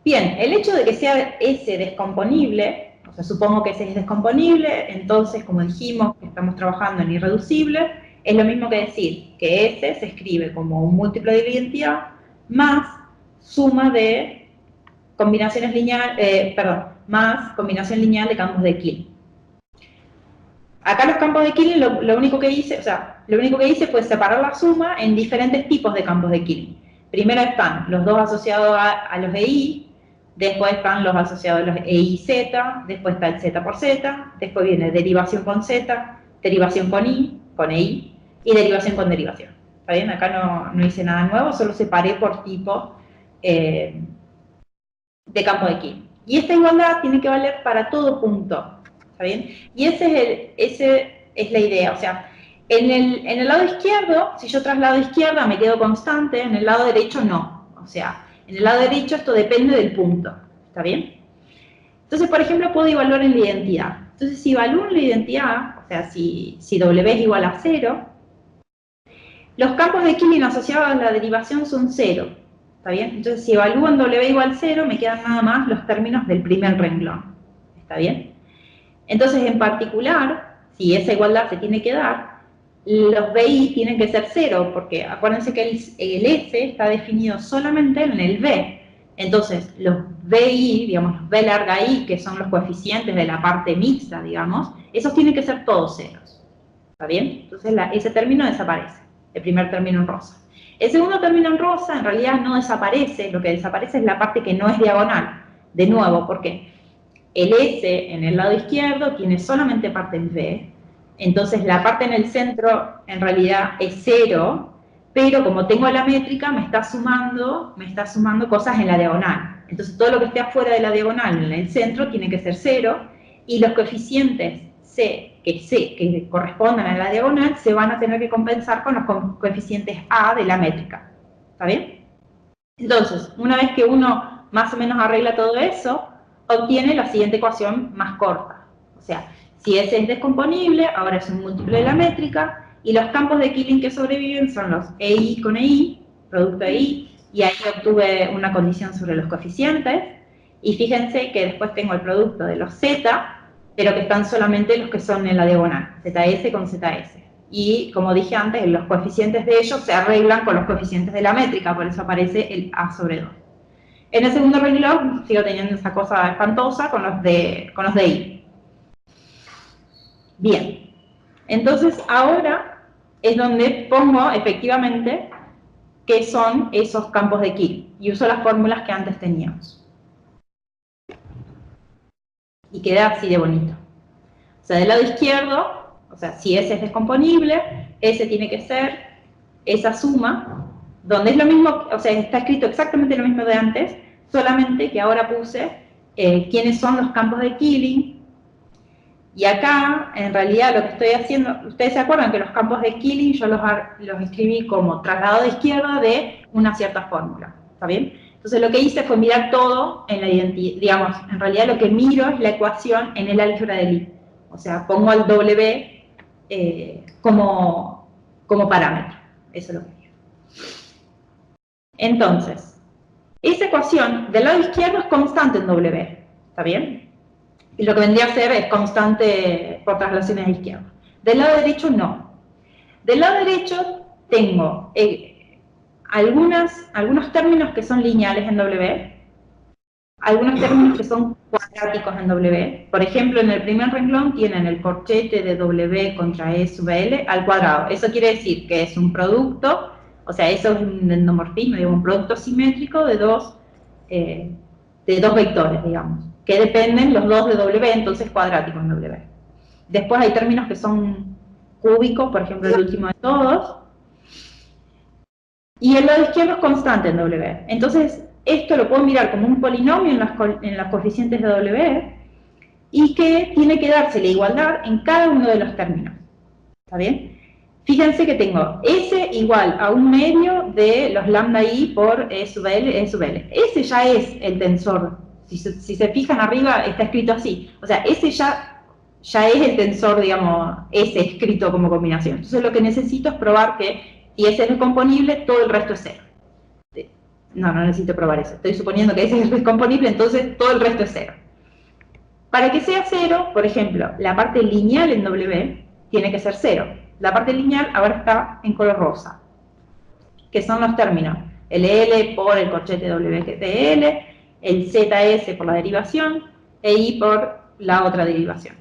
[SPEAKER 1] Bien, el hecho de que sea S descomponible, o sea, supongo que S es descomponible, entonces, como dijimos, que estamos trabajando en irreducible, es lo mismo que decir que S se escribe como un múltiplo de la identidad más suma de combinaciones lineales, más combinación lineal de campos de Killing. Acá los campos de Killing, lo único que hice fue separar la suma en diferentes tipos de campos de Killing. Primero están los dos asociados a los EI, después están los asociados a los EIZ, después está el Z por Z, después viene derivación con Z, derivación con I, con EI, y derivación con derivación. ¿Está bien? Acá no hice nada nuevo, solo separé por tipo de campo de Killing. Y esta igualdad tiene que valer para todo punto. ¿Está bien? Y esa es la idea. O sea, en el lado izquierdo, si yo traslado izquierda me quedo constante, en el lado derecho no. O sea, en el lado derecho esto depende del punto. ¿Está bien? Entonces, por ejemplo, puedo evaluar en la identidad. Entonces, si evalúo en la identidad, o sea, si W es igual a 0, los campos de Killing asociados a la derivación son 0. ¿Está bien? Entonces, si evalúo en W igual 0, me quedan nada más los términos del primer renglón. ¿Está bien? Entonces, en particular, si esa igualdad se tiene que dar, los BI tienen que ser 0, porque acuérdense que el S está definido solamente en el B. Entonces, los BI, digamos, los B larga I, que son los coeficientes de la parte mixta, digamos, esos tienen que ser todos ceros. ¿Está bien? Entonces, ese término desaparece, el primer término en rosa. El segundo término en rosa, en realidad, no desaparece, lo que desaparece es la parte que no es diagonal. De nuevo, ¿por qué? El S en el lado izquierdo tiene solamente parte en B, entonces la parte en el centro en realidad es 0, pero como tengo la métrica me está sumando cosas en la diagonal. Entonces todo lo que esté afuera de la diagonal en el centro tiene que ser 0, y los coeficientes que correspondan a la diagonal se van a tener que compensar con los coeficientes A de la métrica. ¿Está bien? Entonces, una vez que uno más o menos arregla todo eso, obtiene la siguiente ecuación más corta. O sea, si S es descomponible, ahora es un múltiplo de la métrica, y los campos de Killing que sobreviven son los EI con EI, producto EI, y ahí obtuve una condición sobre los coeficientes, y fíjense que después tengo el producto de los Z, pero que están solamente los que son en la diagonal, ZS con ZS. Y como dije antes, los coeficientes de ellos se arreglan con los coeficientes de la métrica, por eso aparece el A sobre 2. En el segundo renglón sigo teniendo esa cosa espantosa con los de I. Bien, entonces ahora es donde pongo efectivamente qué son esos campos de Killing y uso las fórmulas que antes teníamos. y queda así de bonito. O sea, del lado izquierdo, o sea, si S es descomponible, S tiene que ser esa suma, donde es lo mismo, o sea, está escrito exactamente lo mismo de antes, solamente que ahora puse quiénes son los campos de Killing. Y acá, en realidad, lo que estoy haciendo, ustedes se acuerdan que los campos de Killing yo los escribí como traslado de izquierda de una cierta fórmula, ¿está bien? Entonces lo que hice fue mirar todo en la identidad, digamos, en realidad lo que miro es la ecuación en el álgebra de Lie. O sea, pongo al W como parámetro, eso es lo que digo. Entonces, esa ecuación del lado izquierdo es constante en W, ¿está bien? Y lo que vendría a ser es constante por traslaciones a izquierda. Del lado derecho, no. Del lado derecho tengo algunos términos que son lineales en W, algunos términos que son cuadráticos en W. Por ejemplo, en el primer renglón tienen el corchete de W contra E sub L al cuadrado. Eso quiere decir que es un producto, o sea, eso es un endomorfismo, digamos, un producto simétrico de dos vectores, digamos, que dependen los dos de W, entonces cuadrático en W. Después hay términos que son cúbicos, por ejemplo, el último de todos. Y el lado izquierdo es constante en W. Entonces, esto lo puedo mirar como un polinomio en las coeficientes de W y que tiene que darse la igualdad en cada uno de los términos. ¿Está bien? Fíjense que tengo S igual a un medio de los lambda I por E sub L, E sub L. Ese ya es el tensor. Si se fijan arriba, está escrito así. O sea, ese ya es el tensor, digamos, S escrito como combinación. Entonces lo que necesito es probar que si S es descomponible, todo el resto es cero. No necesito probar eso. Estoy suponiendo que S es descomponible, entonces todo el resto es cero. Para que sea cero, por ejemplo, la parte lineal en W tiene que ser cero. La parte lineal ahora está en color rosa, que son los términos LL por el corchete WL, el ZS por la derivación, e I por la otra derivación.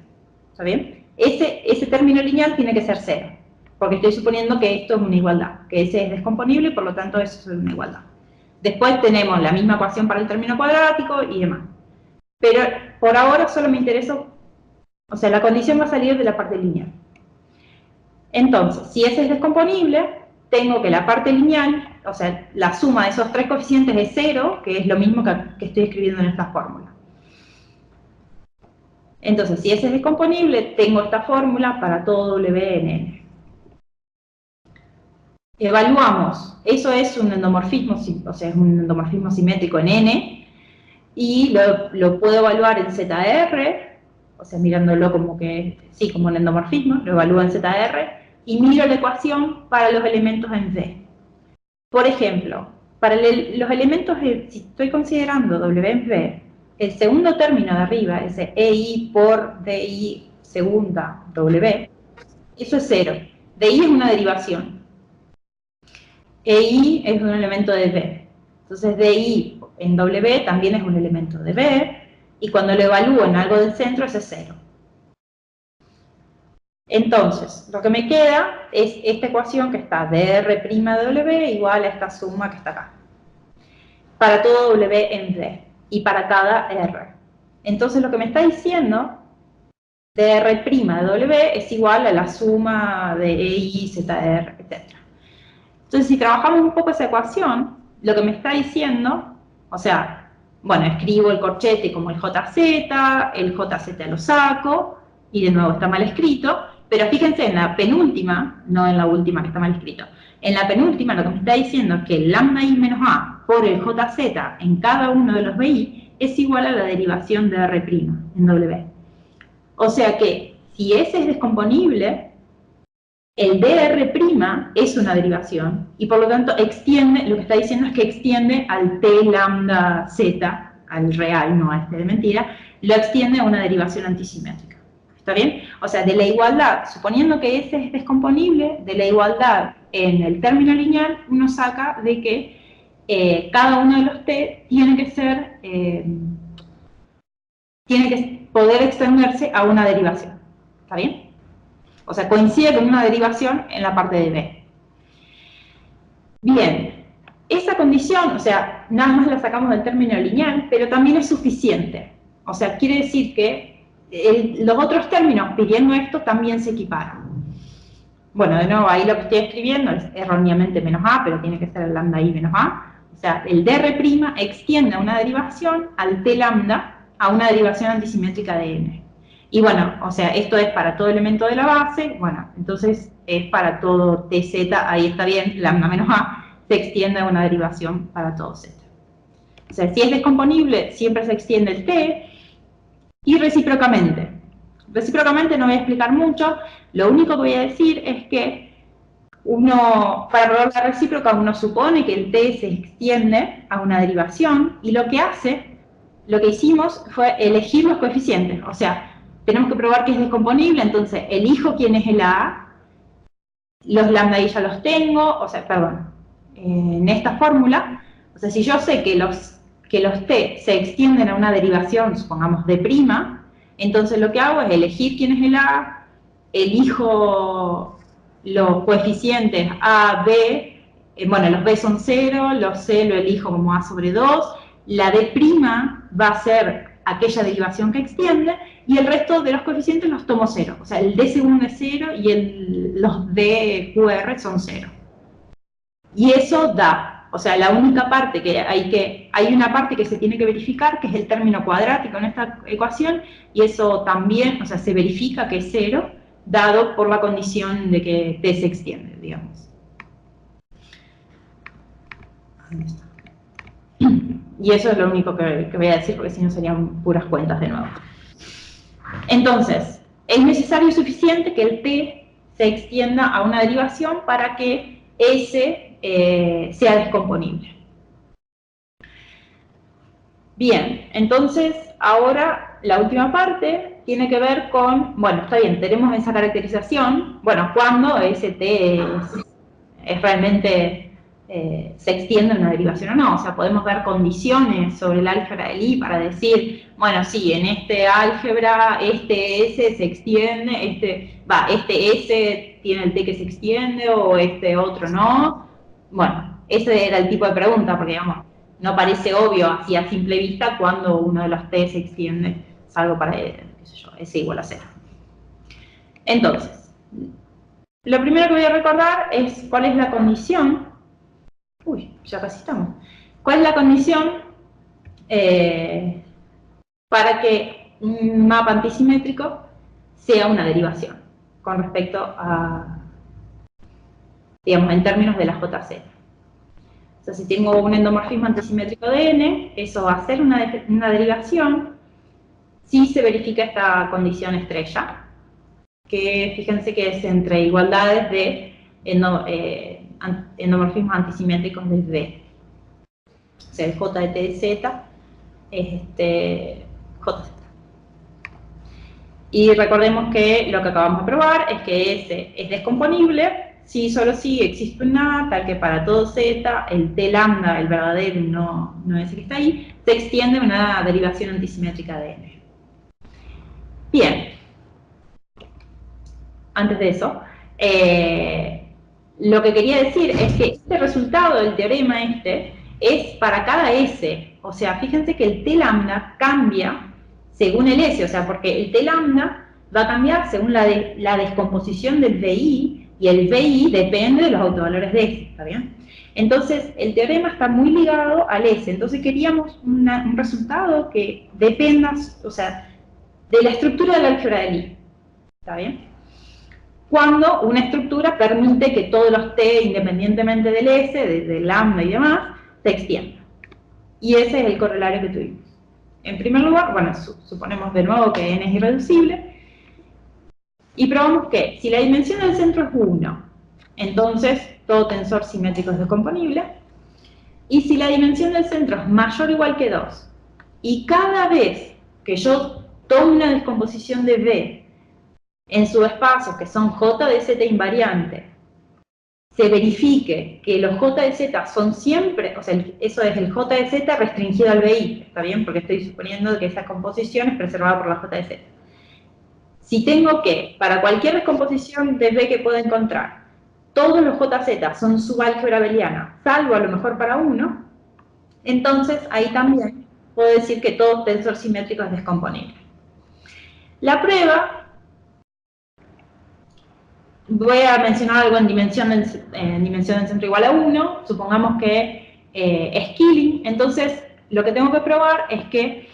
[SPEAKER 1] ¿Está bien? Ese término lineal tiene que ser cero, porque estoy suponiendo que esto es una igualdad, que S es descomponible y por lo tanto eso es una igualdad. Después tenemos la misma ecuación para el término cuadrático y demás. Pero por ahora solo me interesa, o sea, la condición va a salir de la parte lineal. Entonces, si S es descomponible, tengo que la parte lineal, o sea, la suma de esos tres coeficientes es cero, que es lo mismo que estoy escribiendo en esta fórmula. Entonces, si S es descomponible, tengo esta fórmula para todo W en N. Evaluamos, eso es un endomorfismo, o sea, es un endomorfismo simétrico en N, y lo puedo evaluar en ZR, o sea, mirándolo como que, sí, como un endomorfismo, lo evalúo en ZR, y miro la ecuación para los elementos en V. Por ejemplo, para los elementos, si estoy considerando W en V, el segundo término de arriba, ese EI por DI segunda W, eso es cero. DI es una derivación. EI es un elemento de V. Entonces DI en W también es un elemento de V, y cuando lo evalúo en algo del centro, ese es cero. Entonces, lo que me queda es esta ecuación que está dr' de W igual a esta suma que está acá. Para todo W en V y para cada R. Entonces, lo que me está diciendo, dr' de W es igual a la suma de EI, ZR, etc. Entonces, si trabajamos un poco esa ecuación, lo que me está diciendo, o sea, bueno, escribo el corchete como el JZ lo saco, y de nuevo está mal escrito, pero fíjense en la penúltima, no en la última que está mal escrito, en la penúltima lo que me está diciendo es que el lambda I menos A por el JZ en cada uno de los BI es igual a la derivación de R' en W. O sea que, si S es descomponible, el dr' es una derivación, y por lo tanto extiende, lo que está diciendo es que extiende al T lambda Z, al real, no a este de mentira, lo extiende a una derivación antisimétrica. ¿Está bien? O sea, de la igualdad, suponiendo que S es descomponible, de la igualdad en el término lineal, uno saca de que cada uno de los T tiene que ser, tiene que poder extenderse a una derivación. ¿Está bien? O sea, coincide con una derivación en la parte de B. Bien, esa condición, o sea, nada más la sacamos del término lineal, pero también es suficiente. O sea, quiere decir que los otros términos pidiendo esto también se equiparan. Bueno, de nuevo, ahí lo que estoy escribiendo es erróneamente menos A, pero tiene que ser el lambda I menos A. O sea, el dr' extiende a una derivación al t lambda a una derivación antisimétrica de n. Y bueno, o sea, esto es para todo elemento de la base, bueno, entonces es para todo tz, ahí está bien, lambda menos A, se extiende a una derivación para todo z. O sea, si es descomponible, siempre se extiende el t, y recíprocamente. Recíprocamente no voy a explicar mucho, lo único que voy a decir es que para probar la recíproca uno supone que el t se extiende a una derivación, y lo que hicimos fue elegir los coeficientes, o sea, tenemos que probar que es descomponible, entonces elijo quién es el A, los lambda I ya los tengo, o sea, perdón, en esta fórmula, o sea, si yo sé que los t se extienden a una derivación, supongamos de', entonces lo que hago es elegir quién es el A, elijo los coeficientes A, B, bueno, los B son 0, los C lo elijo como A sobre 2, la D' va a ser aquella derivación que extiende, y el resto de los coeficientes los tomo 0. O sea, el D segundo es 0 y los DQR son 0. Y eso da, o sea, la única parte hay una parte que se tiene que verificar, que es el término cuadrático en esta ecuación, y eso también, o sea, se verifica que es 0, dado por la condición de que T se extiende, digamos. Ahí está. Y eso es lo único que voy a decir, porque si no serían puras cuentas de nuevo. Entonces, es necesario y suficiente que el t se extienda a una derivación para que S sea descomponible. Bien, entonces ahora la última parte tiene que ver con, bueno, está bien, tenemos esa caracterización, bueno, cuando ese t es realmente se extiende una derivación o no, o sea, podemos ver condiciones sobre el álgebra de Lie para decir, bueno, sí, en este álgebra este S se extiende, este S tiene el T que se extiende o este otro no. Bueno, ese era el tipo de pregunta, porque digamos, no parece obvio así a simple vista cuando uno de los T se extiende, salvo para, qué sé yo, S igual a 0. Entonces, lo primero que voy a recordar es cuál es la condición. Uy, ya casi estamos. ¿Cuál es la condición para que un mapa antisimétrico sea una derivación con respecto a, digamos, en términos de la JZ? O sea, si tengo un endomorfismo antisimétrico de n, eso va a ser una derivación si se verifica esta condición estrella, que fíjense que es entre igualdades de endomorfismos antisimétricos de V. O sea, el J de T de Z es JZ. Y recordemos que lo que acabamos de probar es que S es descomponible si solo si existe una tal que para todo Z, el T lambda, el verdadero, no ese que está ahí, se extiende una derivación antisimétrica de N. Bien. Antes de eso, lo que quería decir es que este resultado del teorema es para cada S. O sea, fíjense que el T lambda cambia según el S, o sea, porque el T lambda va a cambiar según la descomposición del VI, y el VI depende de los autovalores de S, ¿está bien? Entonces, el teorema está muy ligado al S, entonces queríamos un resultado que dependa, o sea, de la estructura del álgebra de Lie, ¿está bien? Cuando una estructura permite que todos los T, independientemente del S, de lambda y demás, se extiendan. Y ese es el correlario que tuvimos. En primer lugar, bueno, suponemos de nuevo que n es irreducible, y probamos que si la dimensión del centro es 1, entonces todo tensor simétrico es descomponible, y si la dimensión del centro es mayor o igual que 2, y cada vez que yo tomo una descomposición de V en subespacios que son J de Z invariante, se verifique que los J de Z son siempre, o sea, eso es el J de Z restringido al VI, ¿está bien? Porque estoy suponiendo que esa composición es preservada por la J de Z. Si tengo que, para cualquier descomposición de V que pueda encontrar, todos los JZ son subálgebra abeliana, salvo a lo mejor para uno, entonces ahí también puedo decir que todo tensor simétrico es descomponible. La prueba, voy a mencionar algo en dimensión del centro igual a 1, supongamos que es Killing, entonces lo que tengo que probar es que,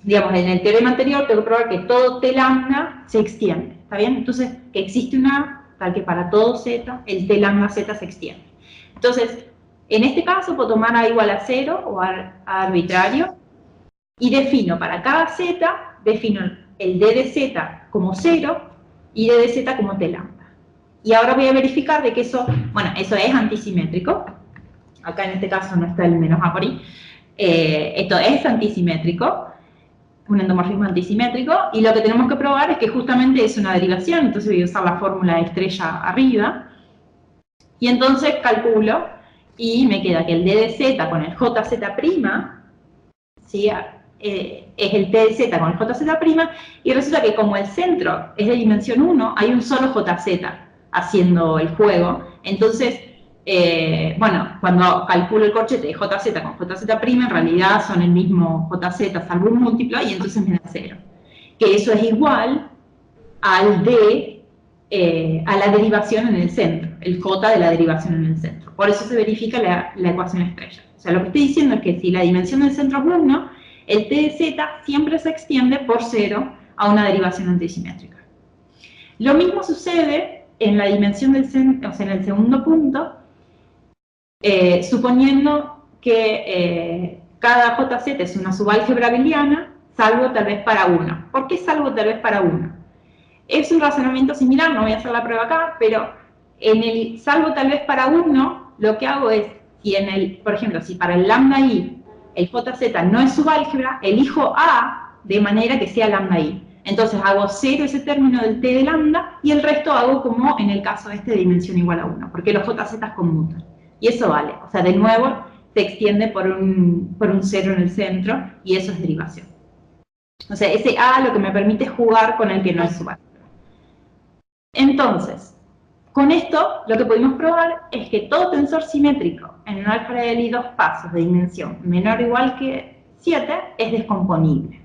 [SPEAKER 1] digamos, en el teorema anterior tengo que probar que todo T lambda se extiende, ¿está bien? Entonces, que existe una tal que para todo Z, el T lambda Z se extiende. Entonces, en este caso puedo tomar A igual a 0 o A arbitrario y defino para cada Z, defino el D de Z como 0 y D de Z como T lambda. Y ahora voy a verificar de que eso, bueno, eso es antisimétrico. Acá en este caso no está el menos A por I. Esto es antisimétrico, un endomorfismo antisimétrico, y lo que tenemos que probar es que justamente es una derivación, entonces voy a usar la fórmula de estrella arriba, y entonces calculo, y me queda que el D de Z con el JZ', ¿sí? Es el T de Z con el JZ', y resulta que como el centro es de dimensión 1, hay un solo JZ haciendo el juego, entonces, bueno, cuando calculo el corchete de JZ con JZ', en realidad son el mismo JZ salvo un múltiplo, y entonces me da 0. Que eso es igual al D, a la derivación en el centro, el J de la derivación en el centro. Por eso se verifica la ecuación estrella. O sea, lo que estoy diciendo es que si la dimensión del centro es 1, el T de Z siempre se extiende por 0 a una derivación antisimétrica. Lo mismo sucede en la dimensión del centro, o sea, en el segundo punto, suponiendo que cada JZ es una subálgebra abeliana, salvo tal vez para 1. ¿Por qué salvo tal vez para 1? Es un razonamiento similar, no voy a hacer la prueba acá, pero en el salvo tal vez para 1, lo que hago es, si en el, por ejemplo, si para el lambda i el JZ no es subálgebra, elijo A de manera que sea lambda i. Entonces hago 0 ese término del T de lambda y el resto hago como en el caso este de dimensión igual a 1, porque los JZ conmutan. Y eso vale, o sea, de nuevo se extiende por un 0 en el centro y eso es derivación. O sea, ese A lo que me permite es jugar con el que no es subálgebra. Entonces, con esto lo que pudimos probar es que todo tensor simétrico en un álgebra de Lie dos pasos de dimensión menor o igual que 7 es descomponible.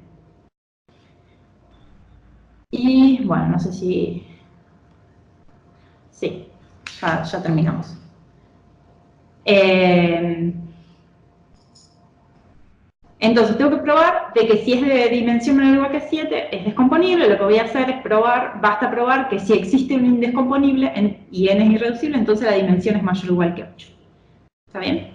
[SPEAKER 1] Y bueno, no sé si... Sí, ya terminamos. Entonces tengo que probar de que si es de dimensión menor o igual que 7 es descomponible. Lo que voy a hacer es probar, basta probar que si existe un indescomponible y n es irreducible, entonces la dimensión es mayor o igual que 8. ¿Está bien?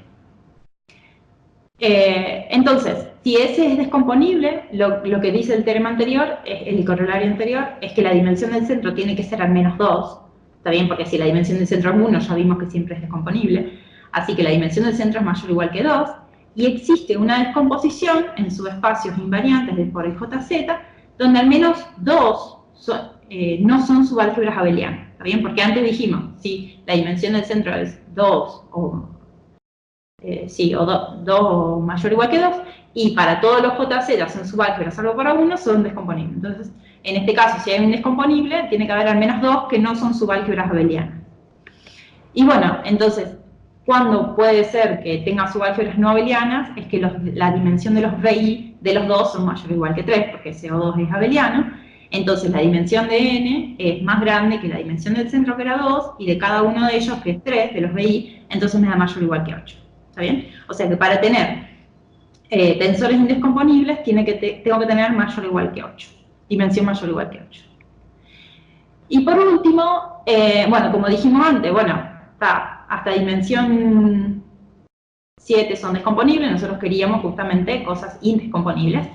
[SPEAKER 1] Entonces, si ese es descomponible, lo que dice el teorema anterior, el corolario anterior, es que la dimensión del centro tiene que ser al menos 2. ¿Está bien? Porque si la dimensión del centro es 1, ya vimos que siempre es descomponible. Así que la dimensión del centro es mayor o igual que 2. Y existe una descomposición en subespacios invariantes por el JZ, donde al menos 2 no son subálgebras abelianas. ¿Está bien? Porque antes dijimos, si la dimensión del centro es 2 o 2 o mayor o igual que 2, y para todos los JZ son subálgebras salvo para 1, son descomponibles. Entonces, en este caso, si hay un descomponible, tiene que haber al menos 2 que no son subálgebras abelianas. Y bueno, entonces, cuando puede ser que tenga subálgebras no abelianas, es que la dimensión de los VI de los dos son mayor o igual que 3, porque CO2 es abeliano. Entonces, la dimensión de n es más grande que la dimensión del centro, que era 2, y de cada uno de ellos, que es 3, de los VI, entonces me da mayor o igual que 8. ¿Está bien? O sea que para tener tensores indescomponibles tengo que tener mayor o igual que 8. Dimensión mayor o igual que 8. Y por último, bueno, como dijimos antes, bueno, hasta dimensión 7 son descomponibles, nosotros queríamos justamente cosas indescomponibles.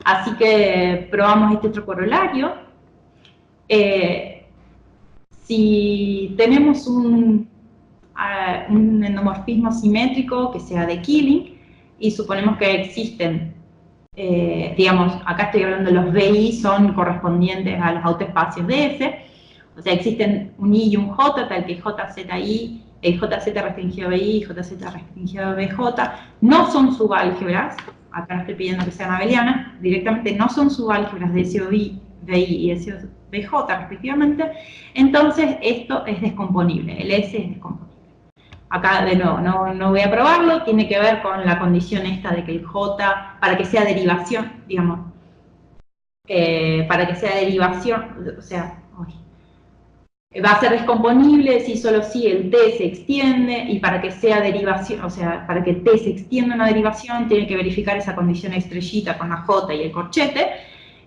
[SPEAKER 1] Así que probamos este otro corolario. Si tenemos un endomorfismo simétrico que sea de Killing y suponemos que existen, digamos, acá estoy hablando de los VI, son correspondientes a los autoespacios de S, o sea, existen un I y un J, tal que JZI, el JZ restringido a BI y JZ restringido a BJ, no son subálgebras, acá no estoy pidiendo que sean abelianas, directamente no son subálgebras de SOVI y SOBJ respectivamente, entonces esto es descomponible, el S es descomponible. Acá, de nuevo, no voy a probarlo, tiene que ver con la condición esta de que el J, para que sea derivación, digamos, para que sea derivación, o sea, va a ser descomponible si solo si el T se extiende, y para que sea derivación, o sea, para que T se extienda una derivación, tiene que verificar esa condición estrellita con la J y el corchete,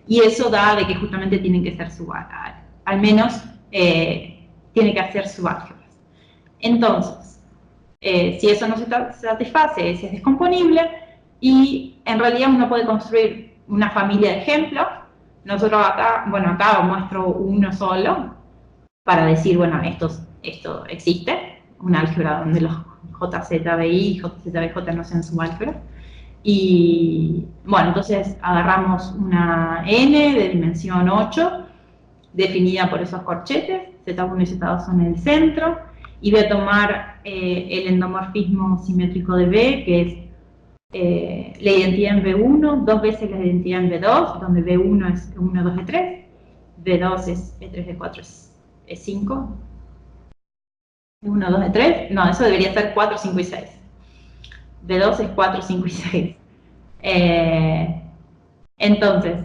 [SPEAKER 1] y eso da de que justamente tienen que ser subálgebras, al menos tiene que hacer subálgebras. Entonces, si eso no se satisface, ese es descomponible, y en realidad uno puede construir una familia de ejemplos. Nosotros acá, bueno, acá muestro uno solo, para decir, bueno, esto existe, una álgebra donde los JZBI y JZBJ no sean subálgebras. Y bueno, entonces agarramos una n de dimensión 8, definida por esos corchetes, Z1 y Z2 son el centro, y voy a tomar el endomorfismo simétrico de B, que es la identidad en B1, dos veces la identidad en B2, donde B1 es E1, 2, E3, B2 es E3, E4, es 5, 1, 2, 3, no, eso debería ser 4, 5 y 6. B2 es 4, 5 y 6. Entonces,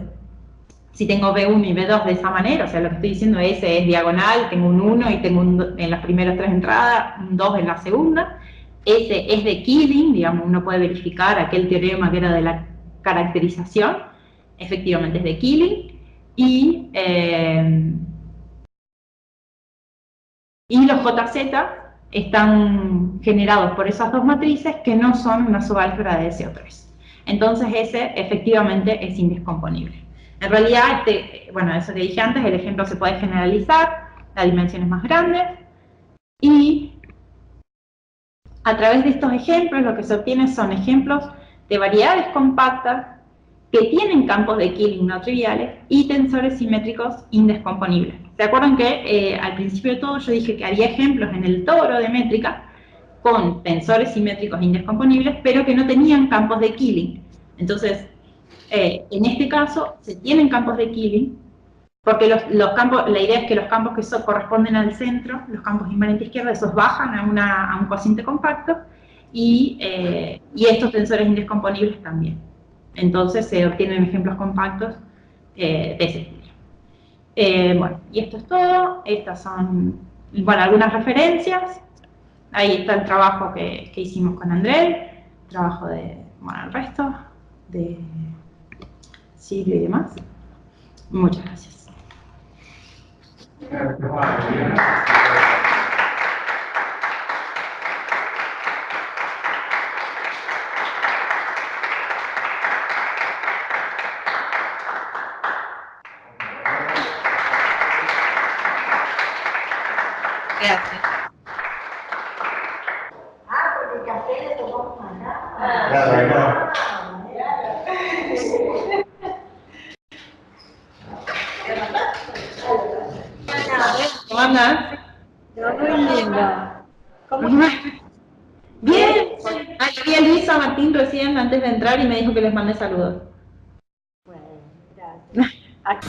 [SPEAKER 1] si tengo B1 y B2 de esa manera, o sea, lo que estoy diciendo es S es diagonal, tengo un 1 y tengo en las primeras tres entradas, un 2 en la segunda. S es de Killing, digamos, uno puede verificar aquel teorema que era de la caracterización, efectivamente es de Killing, y los JZ están generados por esas dos matrices que no son una subálgebra de SO3. Entonces ese efectivamente es indescomponible. En realidad, bueno, eso que dije antes, el ejemplo se puede generalizar, la dimensión es más grande, y a través de estos ejemplos lo que se obtiene son ejemplos de variedades compactas que tienen campos de Killing no triviales y tensores simétricos indescomponibles. ¿Se acuerdan que al principio de todo yo dije que había ejemplos en el toro de métrica con tensores simétricos indescomponibles, pero que no tenían campos de Killing? Entonces, en este caso, se tienen campos de Killing, porque los campos, la idea es que los campos que corresponden al centro, los campos invariantes izquierda, esos bajan a un cociente compacto, y estos tensores indescomponibles también. Entonces se obtienen ejemplos compactos de ese estilo. Bueno, y esto es todo. Estas son, bueno, algunas referencias. Ahí está el trabajo que hicimos con André, trabajo de, bueno, el resto, de Silvia y demás. Muchas gracias.
[SPEAKER 2] Gracias.
[SPEAKER 4] Porque el café le tomamos acá.
[SPEAKER 5] Claro.
[SPEAKER 1] ¿Cómo andan?
[SPEAKER 2] Muy linda.
[SPEAKER 1] Bien. Vi a Luisa Martín recién antes de entrar y me dijo que les mandé saludos.
[SPEAKER 2] Bueno, gracias. Aquí.